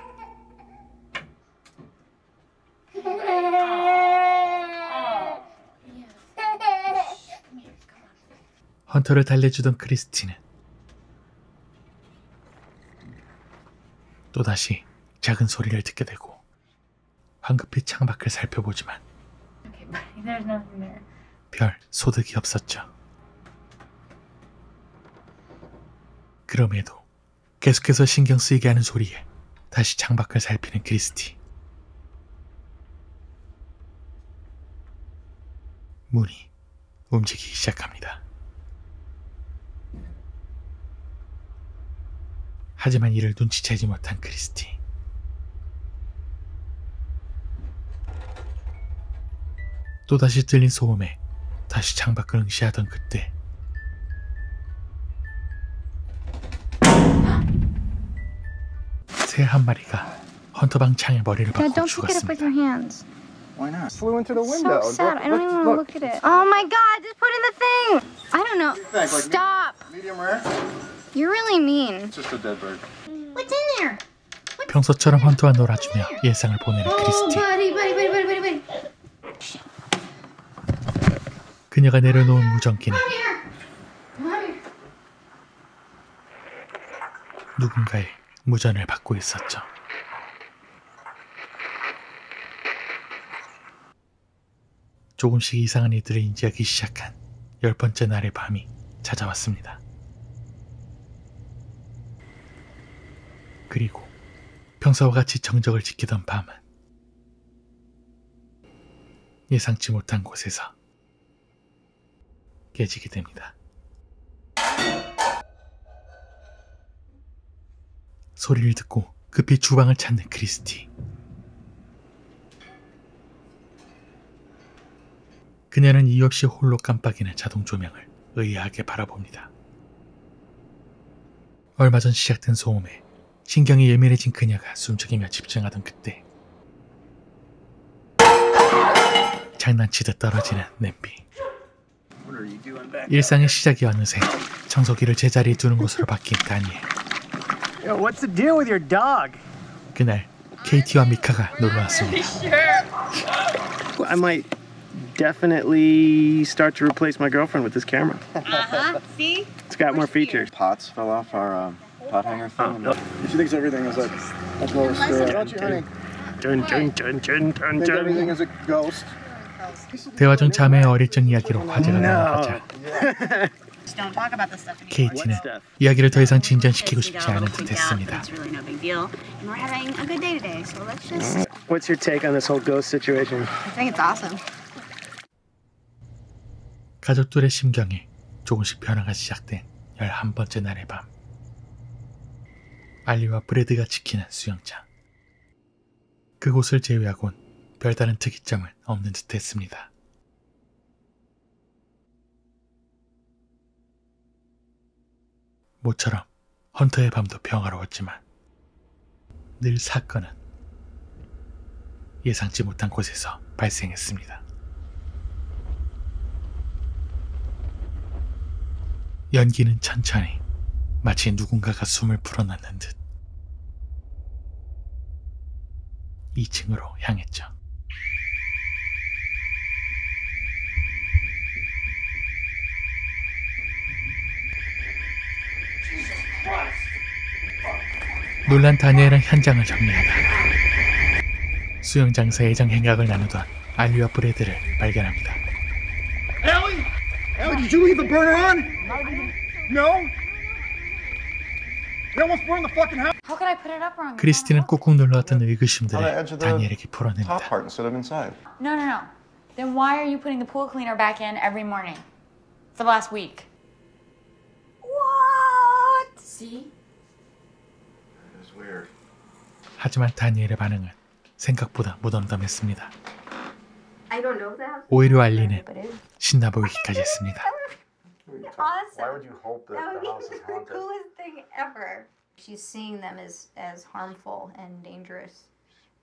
헌터를 달래주던 크리스티는 또다시 작은 소리를 듣게 되고 황급히 창밖을 살펴보지만 Okay, buddy, there's nothing there. 별 소득이 없었죠. 그럼에도 계속해서 신경 쓰이게 하는 소리에 다시 창밖을 살피는 크리스티. 문이 움직이기 시작합니다. 하지만 이를 눈치채지 못한 크리스티. 또다시 들린 소음에 다시 창밖을 응시하던 그때 새 한 마리가 헌터방 창에 머리를 Dad, 박고 don't pick it up with 죽었습니다. your hands. Why not? Flew into the So window. sad. I don't even want to look at it. Oh my God! Just put in the thing. I don't know. Like Stop. medium rare? You're really mean. It's just a dead bird. What's in there? 평소처럼 헌터와 놀아주며 예상을 보내는 크리스티. buddy. 그녀가 내려놓은 무전기는 누군가의 무전을 받고 있었죠. 조금씩 이상한 일들을 인지하기 시작한 10번째 날의 밤이 찾아왔습니다. 그리고 평소와 같이 정적을 지키던 밤은 예상치 못한 곳에서 깨지게 됩니다. 소리를 듣고 급히 주방을 찾는 크리스티. 그녀는 이유 없이 홀로 깜빡이는 자동 조명을 의아하게 바라봅니다. 얼마 전 시작된 소음에 신경이 예민해진 그녀가 숨죽이며 집중하던 그때 장난치듯 떨어지는 냄비. 일상의 시작이 어느새 청소기를 제자리에 두는 곳으로 바뀐 다니엘. Yo, what's the deal with your dog? 그날 케이티와 미카가 놀러왔습니다. I might definitely start to replace my girlfriend with this camera. See? It's got more features. Pots fell off our pot hanger thing. She thinks everything is like a ghost. Don't you, honey? Think everything is a ghost. 대화 중 자매의 어릴 적 이야기로 화제가 나왔자 Just don't talk about this stuff anymore. 케이티는 이야기를 더 이상 진전시키고 싶지 않은 듯했습니다. It's really no big deal. And we're having a good day today, so let's just. What's your take on this whole ghost situation? I think it's awesome. 가족들의 심경에 조금씩 변화가 시작된 11번째 날의 밤. 알리와 브래드가 지키는 수영장. 그곳을 제외하곤 별다른 특이점은 없는 듯했습니다. 모처럼 헌터의 밤도 평화로웠지만 늘 사건은 예상치 못한 곳에서 발생했습니다. 연기는 천천히 마치 누군가가 숨을 불어넣는 듯 2층으로 향했죠. 놀란 다니엘은 현장을 정리하다 수영장에서 애정 행각을 나누던 알리와 브래드를 발견합니다. Ellie! Ellie, did you leave the burner on? No? We almost burned the fucking house. How could I put it up wrong? 크리스티는 꾹꾹 눌러왔던 의구심들을 다니엘에게 풀어냅니다. Top part instead of inside. No. Then why are you putting the pool cleaner back in every morning? For the last week. What? See? It's weird. 하지만 다니엘의 반응은 생각보다 무덤덤했습니다. I don't know that. 오히려 알리는 신나 보이기까지 했습니다. Why would you hope that That would the be house is the haunted? coolest thing ever. She's seeing them as harmful and dangerous,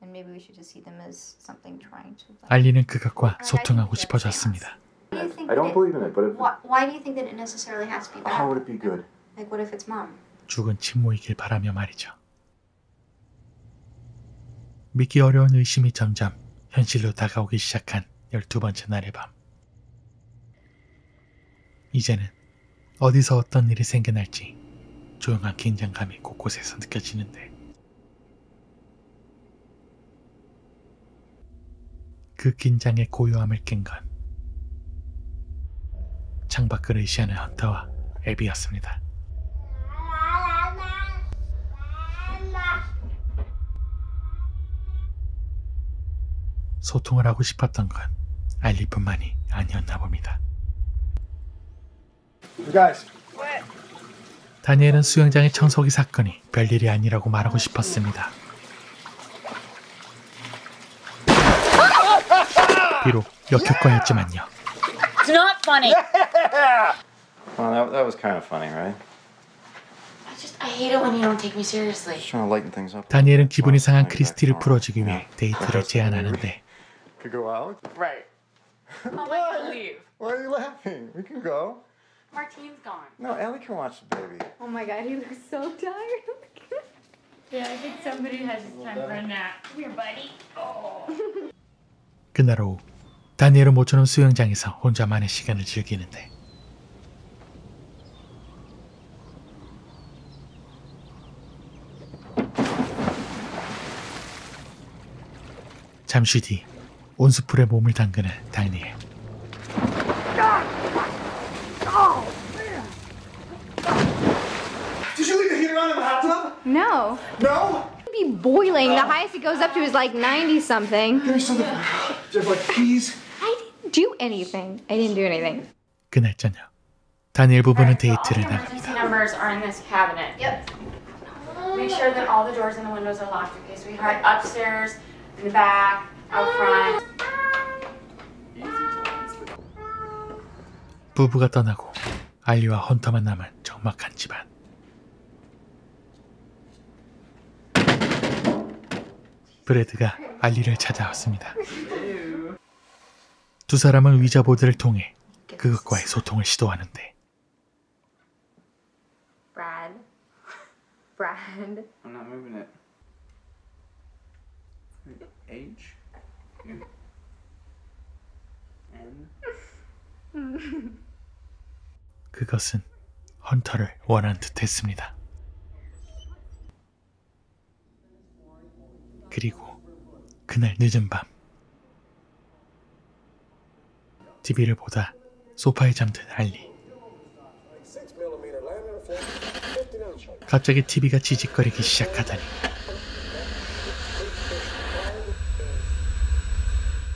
and maybe we should just see them as something trying to. 알리는 그것과 소통하고 싶어졌습니다. I don't believe in it, but if, Why do you think that it necessarily has to be bad? how would it be good? Like, what if it's mom? 죽은 친모이길 바라며 말이죠. 믿기 어려운 의심이 점점 현실로 다가오기 시작한 12번째 날의 밤. 이제는 어디서 어떤 일이 생겨날지 조용한 긴장감이 곳곳에서 느껴지는데 그 긴장의 고요함을 깬 건 창밖을 의시하는 헌터와 애비였습니다. 소통을 하고 싶었던 건 알리뿐만이 아니었나 봅니다. Guys. 다니엘은 수영장의 청소기 사건이 별일이 아니라고 말하고 싶었습니다. 비록 역효과였지만요. It's not funny. Well, that was kind of funny, right? I hate it when you don't take me seriously. Just trying to lighten things up. 다니엘은 기분이 상한 크리스티를 풀어주기 위해 데이트를 제안하는데 Could go out? Right. I'll make you leave. Why are you laughing? We can go. Martine's gone. No, Ellie can watch the baby. Oh my God, he looks so tired. Yeah, I think somebody has time for a nap. Come here, buddy. Oh. 그날 오후 다니엘은 모처럼 수영장에서 혼자만의 시간을 즐기는데 잠시 뒤 온수풀에 몸을 담그는 다니엘. Did you leave the heater on in the hot tub? No. No? It'd be boiling. The highest it goes up to is like 90 something. Give me something. Do you have like peas? I didn't do anything. I didn't do anything. 그날 저녁 다니엘 부부는 데이트를 나갑니다. Emergency numbers are in this cabinet. Yep. Make sure that all the doors and the windows are locked, okay, sweetheart? Upstairs, in the back, out front. 부부가 떠나고 알리와 헌터만 남은 적막한 집안. 브래드가 알리를 찾아왔습니다. 두 사람은 위자보드를 통해 그것과의 소통을 시도하는데 Brad. I'm not moving it. H. N. 그것은 헌터를 원한 듯 했습니다. 그리고 그날 늦은 밤 TV를 보다 소파에 잠든 알리. 갑자기 TV가 지직거리기 시작하다니.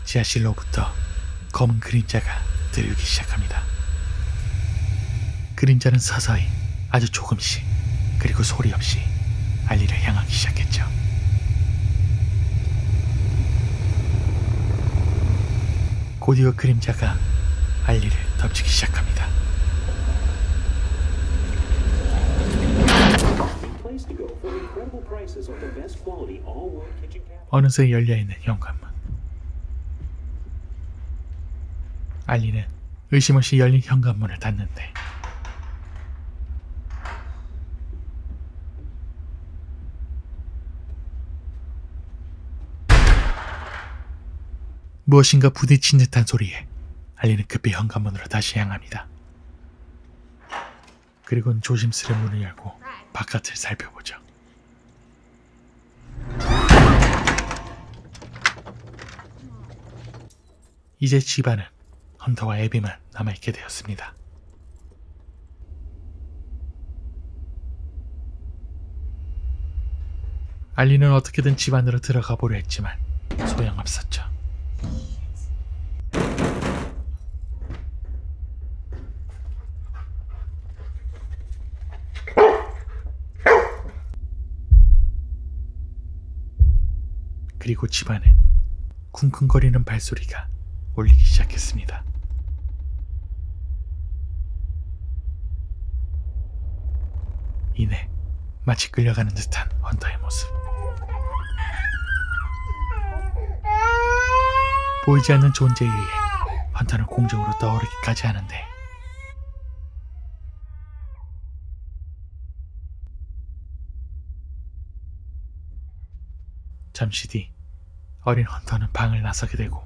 지하실로부터 검은 그림자가 들이오기 시작합니다. 그림자는 서서히 아주 조금씩 그리고 소리 없이 알리를 향하기 시작했죠. 곧이어 그림자가 알리를 덮치기 시작합니다. 어느새 열려있는 현관문. 알리는 의심없이 열린 현관문을 닫는데 무엇인가 부딪힌 듯한 소리에 알리는 급히 현관문으로 다시 향합니다. 그리고는 조심스레 문을 열고 바깥을 살펴보죠. 이제 집안은 헌터와 애비만 남아있게 되었습니다. 알리는 어떻게든 집 안으로 들어가 보려 했지만 소용없었죠. 그리고 집안에 쿵쿵거리는 발소리가 울리기 시작했습니다. 이내 마치 끌려가는 듯한 헌터의 모습. 보이지 않는 존재에 의해 헌터는 공중으로 떠오르기까지 하는데 잠시 뒤 어린 헌터는 방을 나서게 되고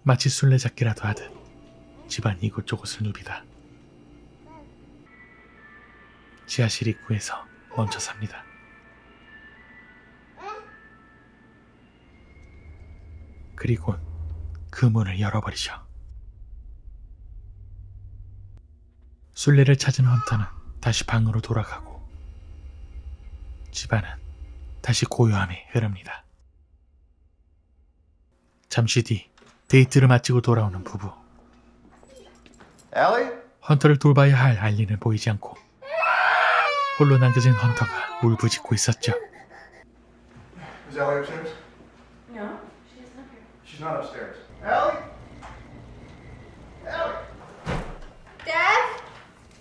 마치 술래잡기라도 하듯 집안 이곳저곳을 누비다 지하실 입구에서 멈춰 삽니다. 그리고 그 문을 열어버리죠. 술래를 찾은 헌터는 다시 방으로 돌아가고 집안은 다시 고요함이 흐릅니다. 잠시 뒤 데이트를 마치고 돌아오는 부부. 헌터를 돌봐야 할 알리는 보이지 않고 홀로 남겨진 헌터가 울부짖고 있었죠. Is Ellie upstairs? No, she isn't up here. She's not upstairs. Ellie? Ellie? Dad?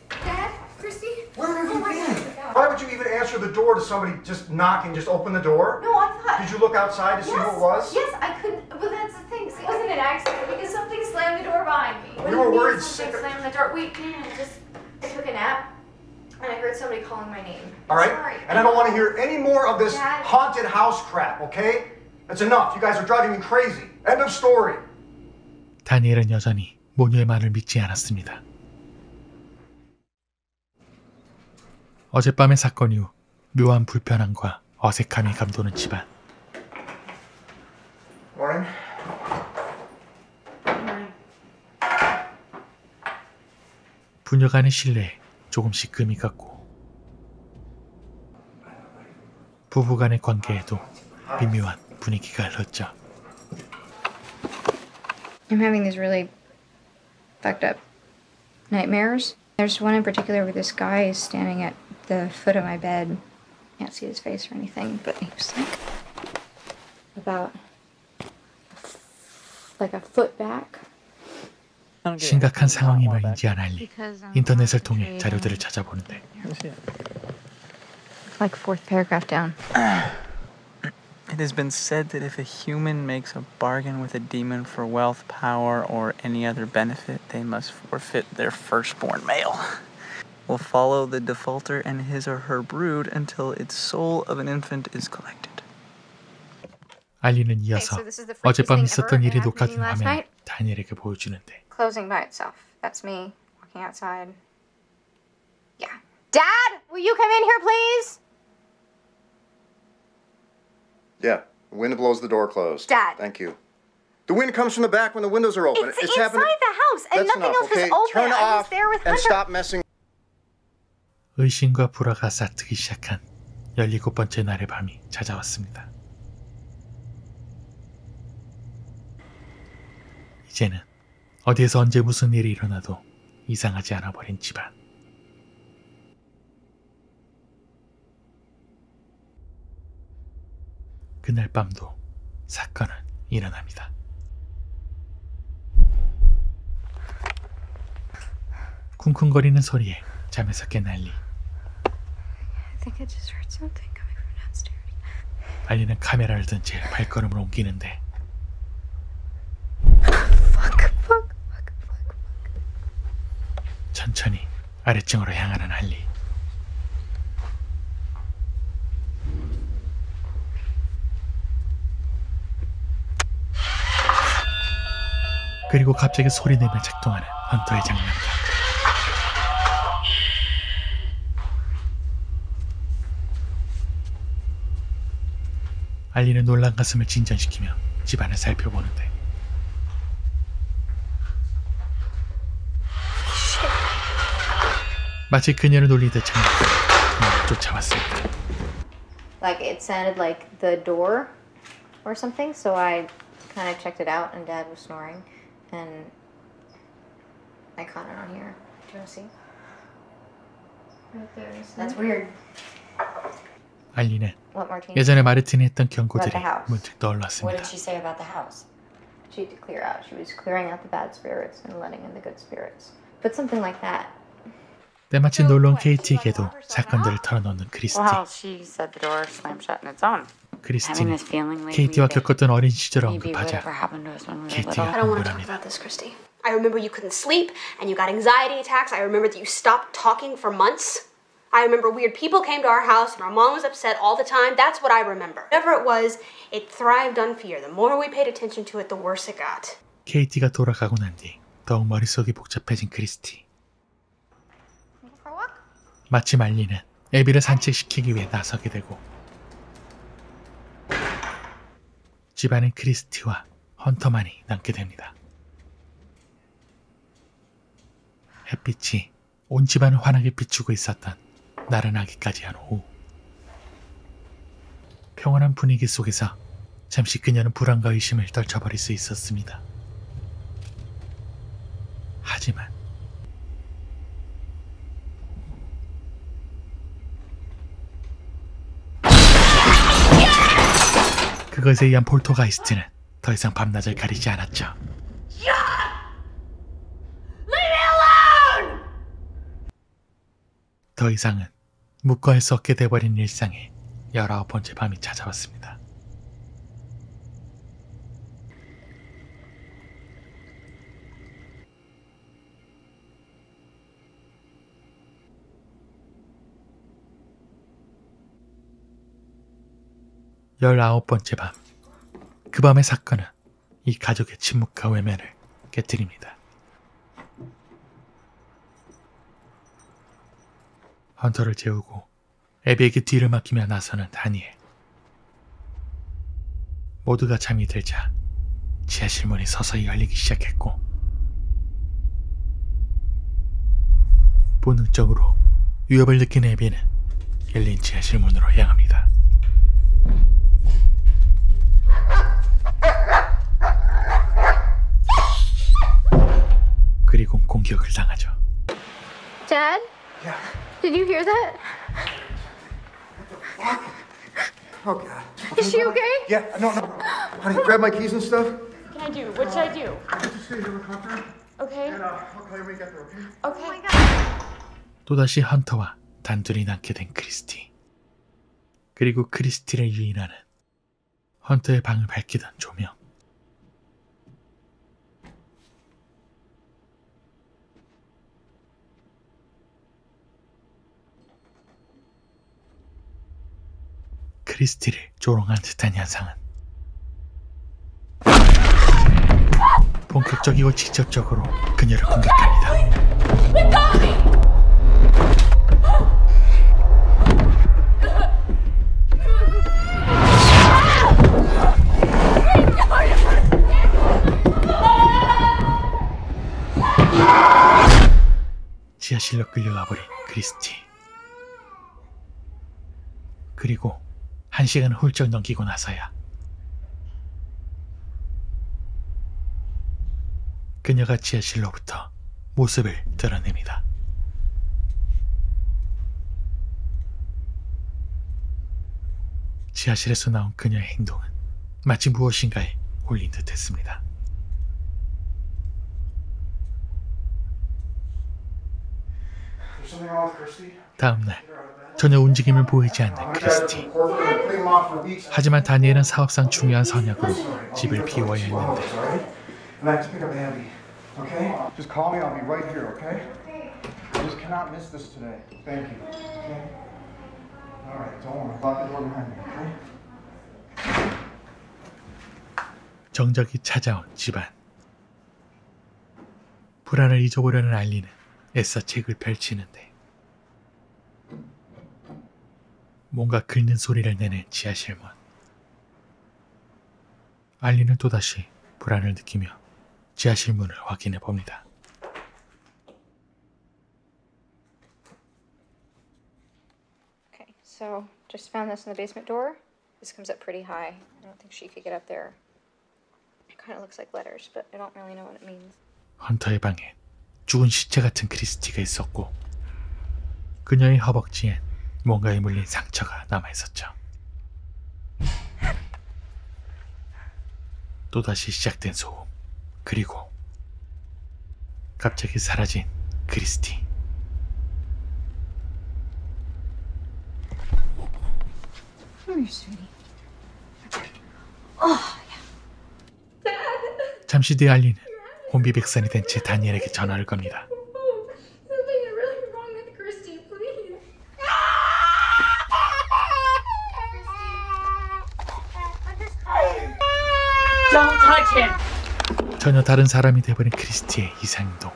Dad? Christy? Where have you been? Why would you even answer the door to somebody just knocking, just open the door? No, I thought... Did you look outside to see who it was? Yes, I couldn't... But that's the thing. It wasn't an accident because something slammed the door behind me. We were worried Something slammed the door. Wait, I took a nap and I heard somebody calling my name. All right? Sorry. And I don't want to hear any more of this Dad? haunted house crap, okay? That's enough. You guys are driving me crazy. End of story. 다니엘은 여전히 모녀의 말을 믿지 않았습니다. 어젯밤의 사건 이후 묘한 불편함과 어색함이 감도는 집안. Morning. 부녀 간의 신뢰에 조금씩 금이 갔고 부부 간의 관계에도 미묘한 분위기가 흘렀죠. I'm having these really fucked up nightmares. There's one in particular where this guy is standing at the foot of my bed. Can't see his face or anything, but he was like about like a foot back. 심각한 상황임을 인지한 알리. 인터넷을 통해 자료들을 찾아보는데 Like fourth paragraph down. It has been said that if a human makes a bargain with a demon for wealth, power, or any other benefit, they must forfeit their firstborn male. Will follow the defaulter and his or her brood until its soul of an infant is collected. 알리는 이어서 어젯밤 있었던 일이 녹화된 화면을 다니엘에게 보여주는데 Closing by itself. That's me walking outside. Yeah. Dad, will you come in here, please? Yeah, the wind blows the door closed. Dad. Thank you. The wind comes from the back when the windows are open. It's inside the house, and That's nothing enough, else okay? was open. Turn I was off there with and Hunter. stop messing. 의심과 불화가 싹트기 시작한 17번째 날의 밤이 찾아왔습니다. 이제는 어디에서 언제 무슨 일이 일어나도 이상하지 않아 버린 집안. 그날 밤도 사건은 일어납니다. 쿵쿵거리는 소리에 잠에서 깬 알리. I think I just heard something coming from downstairs. 알리는 카메라를 든 채 발걸음을 옮기는데 천천히 아래층으로 향하는 알리. 그리고 갑자기 소리내며 작동하는 헌터의 장난감. 알리는 놀란 가슴을 진전시키며 집안을 살펴보는데 마치 그녀를 놀리듯 장난감을 쫓아왔습니다. Like it sounded like the door or something, so I kind of checked it out, and Dad was snoring, and I caught it on here. Do you want to see? Right there. Isn't That's it? weird. 알리는 What, Martine? 예전에 마르틴이 했던 경고들이 About the house. 문득 What 떠올랐습니다. did she say about the house? She had to clear out. She was clearing out the bad spirits and letting in the good spirits. But something like that. 때마침 놀러온 케이티에게도 사건들을 털어놓는 크리스티. Well, she said the door slammed shut on its own. 크리스티는 Having this feeling lately 케이티와 that 겪었던 어린 시절을 maybe 언급하자 whatever happened to us when we were 케이티가 little. I don't want to talk 흥분합니다. about this, Christy. I remember you couldn't sleep and you got anxiety attacks. I remember that you stopped talking for months. I remember weird people came to our house and our mom was upset all the time. That's what I remember. Whatever it was, it thrived on fear. The more we paid attention to it, the worse it got. 케이티가 돌아가고 난 뒤 더욱 머릿속이 복잡해진 크리스티. 마침 알리는 애비를 산책시키기 위해 나서게 되고 집안엔 크리스티와 헌터만이 남게 됩니다. 햇빛이 온 집안을 환하게 비추고 있었던 나른하기까지 한 오후. 평온한 분위기 속에서 잠시 그녀는 불안과 의심을 떨쳐버릴 수 있었습니다. 하지만 그것에 의한 폴터가이스트는 더 이상 밤낮을 가리지 않았죠. 더 이상은 묵과할 수 없게 돼버린 일상에 19번째 밤이 찾아왔습니다. 열아홉 번째 밤. 그 밤의 사건은 이 가족의 침묵과 외면을 깨뜨립니다. 헌터를 재우고 애비에게 뒤를 맡기며 나서는 다니엘. 모두가 잠이 들자 지하실 문이 서서히 열리기 시작했고 본능적으로 위협을 느낀 애비는 열린 지하실 문으로 향합니다. 그리고 공격을 당하죠. Dad? Yeah. Did you hear that? Oh God. Is she okay? Yeah. No. Honey, grab my keys and stuff. Can I do? What should I do? Just stay here with Hunter. Okay. And I'll call you when we get there, okay? Okay. 또다시 헌터와 단둘이 남게 된 크리스티. 그리고 크리스티를 유인하는 헌터의 방을 밝히던 조명. 크리스티를 조롱한 듯한 현상은 본격적이고 직접적으로 그녀를 공격합니다. 지하실로 끌려가 버린 크리스티. 그리고 1시간을 훌쩍 넘기고 나서야 그녀가 지하실로부터 모습을 드러냅니다. 지하실에서 나온 그녀의 행동은 마치 무엇인가에 홀린 듯 했습니다. 다음날 전혀 움직임을 보이지 않는 크리스티. 하지만 다니엘은 사업상 중요한 선약으로 집을 비워야 했는데 Just call me. I'll be right here, okay? I just cannot miss this today. Thank you. Okay? All right, don't worry. Lock the door behind me, okay? 정적이 찾아온 집안. 불안을 잊어보려는 알리는 애써 책을 펼치는데 뭔가 긁는 소리를 내는 지하실 문. 알리는 또다시 불안을 느끼며 지하실 문을 확인해 봅니다. Okay, so just found this in the basement door. This comes up pretty high. I don't think she could get up there. It kind of looks like letters, but I don't really know what it means. 헌터의 방에 죽은 시체 같은 크리스티가 있었고 그녀의 허벅지엔 뭔가에 물린 상처가 남아있었죠. 또다시 시작된 소음. 그리고 갑자기 사라진 크리스티. 잠시 뒤 알리는 혼비백산이 된 채 다니엘에게 전화를 겁니다. Don't touch him. 전혀 다른 사람이 돼버린 크리스티의 이상행동.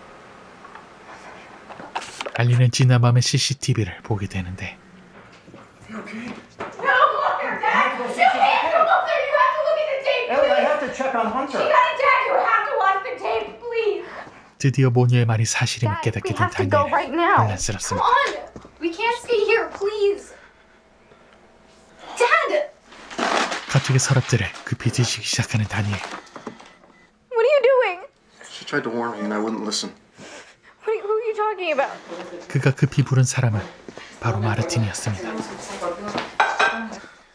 알리는 지난 밤의 CCTV를 보게 되는데 드디어 모녀의 말이 사실임을 깨닫게 된 다니엘은 혼란스럽습니다. We can't stay here, please. Dad! 갑자기 서랍들을 급히 뒤지기 시작하는 다니엘. What are you doing? She tried to warn me and I wouldn't listen. Who are you talking about? 그가 급히 부른 사람은 바로 마르틴이었습니다.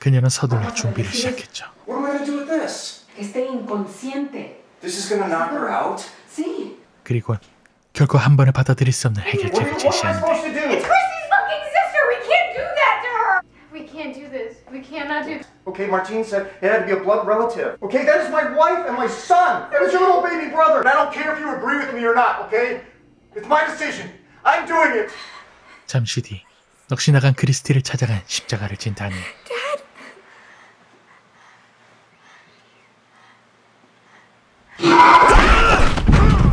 그녀는 서둘러 준비를 시작했죠. What am I gonna do with this? Esté inconsciente. This is gonna knock her out? Sí. 그리고 결코 한 번에 받아들일 수 없는 해결책을 제시하는데 It's Christy's fucking sister! We can't do that to her! We can't do this. We cannot do this. Okay, Martine said it had to be a blood relative. Okay, that is my wife and my son. That is your little baby brother. And I don't care if you agree with me or not, okay? It's my decision. I'm doing it. 잠시 뒤 넋이 나간 크리스티를 찾아간 십자가를 진 다니엘.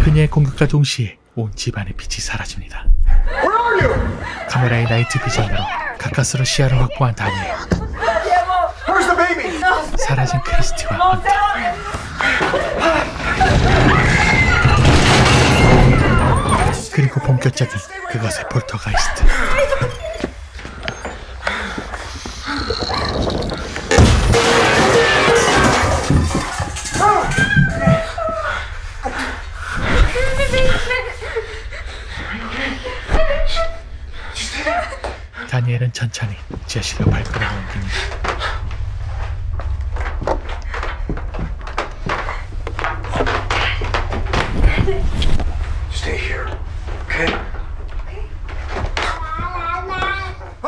그녀의 공격과 동시에 온 집안의 빛이 사라집니다. 카메라의 나이트 비전으로 가까스로 시야를 확보한 다니엘. 사라진 크리스티와 헌터. 그리고 본격적인 그것의 폴터가이스트. 다니엘은 천천히 지하실로 발걸음을 옮깁니다.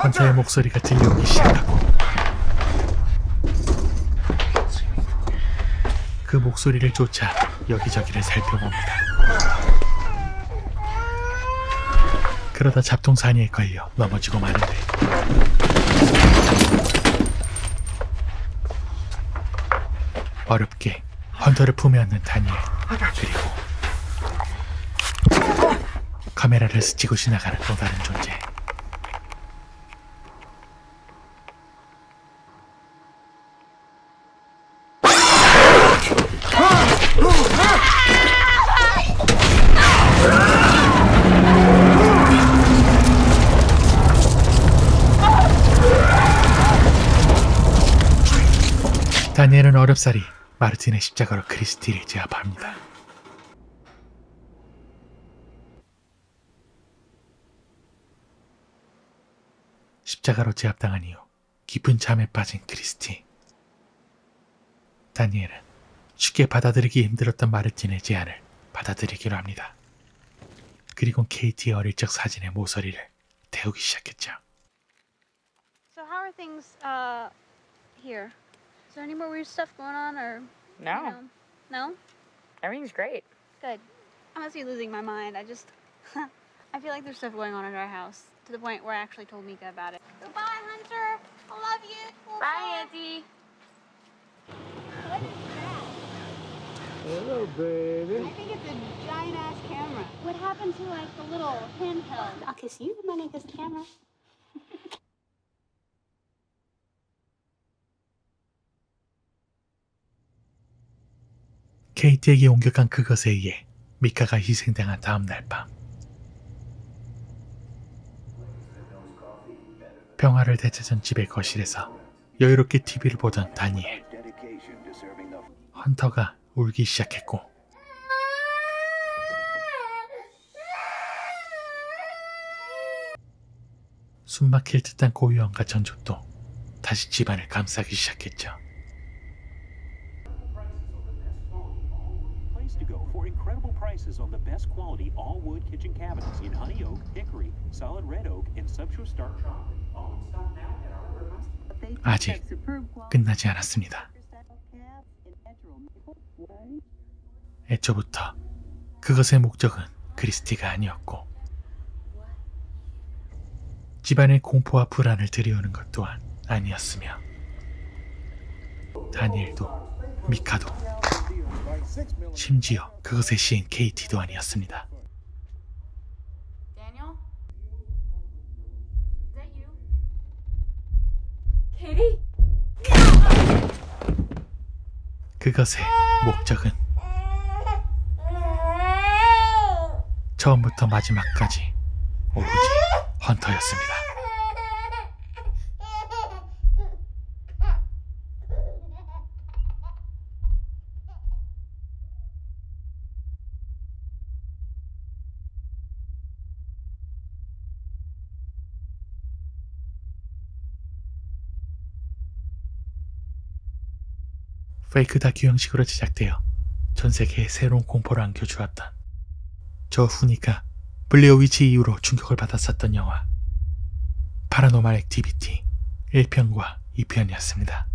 헌터의 목소리가 들려오기 시작하고 그 목소리를 쫓아 여기저기를 살펴봅니다. 그러다 잡동사니에 걸려 넘어지고 마는데 어렵게 헌터를 품에 안는 다니엘, 그리고 카메라를 스치고 지나가는 또 다른 존재. 다니엘은 어렵사리 마르틴의 십자가로 크리스티를 제압합니다. 십자가로 제압당한 이후 깊은 잠에 빠진 크리스티. 다니엘은 쉽게 받아들이기 힘들었던 마르틴의 제안을 받아들이기로 합니다. 그리고 케이티의 어릴 적 사진의 모서리를 태우기 시작했죠. So how are things here? Is there any more weird stuff going on, or No. you know, no? Everything's great. Good. I must be losing my mind. I feel like there's stuff going on at our house to the point where I actually told Mika about it. Goodbye, Hunter. I love you. Bye, Auntie. What is that? Hello, baby. I think it's a giant ass camera. What happened to like the little handheld? I'll kiss you. My name is the camera. 케이티에게 옮겨간 그것에 의해 미카가 희생당한 다음 날 밤, 평화를 되찾은 집의 거실에서 여유롭게 TV를 보던 다니엘. 헌터가 울기 시작했고 숨막힐 듯한 고요함과 전조도 다시 집안을 감싸기 시작했죠. For incredible prices on the best quality all-wood kitchen cabinets in honey oak, hickory, solid red oak, and sumptuous dark chocolate. All in stock now at our warehouse. 아직 끝나지 않았습니다. 애초부터 그것의 목적은 크리스티가 아니었고 집안의 공포와 불안을 들이우는 것 또한 아니었으며 다니엘도 미카도 심지어 그것의 시인 케이티도 아니었습니다. Daniel? Is that you? Katie? 그것의 목적은 처음부터 마지막까지 오로지 헌터였습니다. 페이크 다큐 형식으로 제작되어 전 세계에 새로운 공포를 안겨주었던 저 후니가 블레어 위치 이후로 충격을 받았었던 영화 파라노멀 액티비티 1편과 2편이었습니다.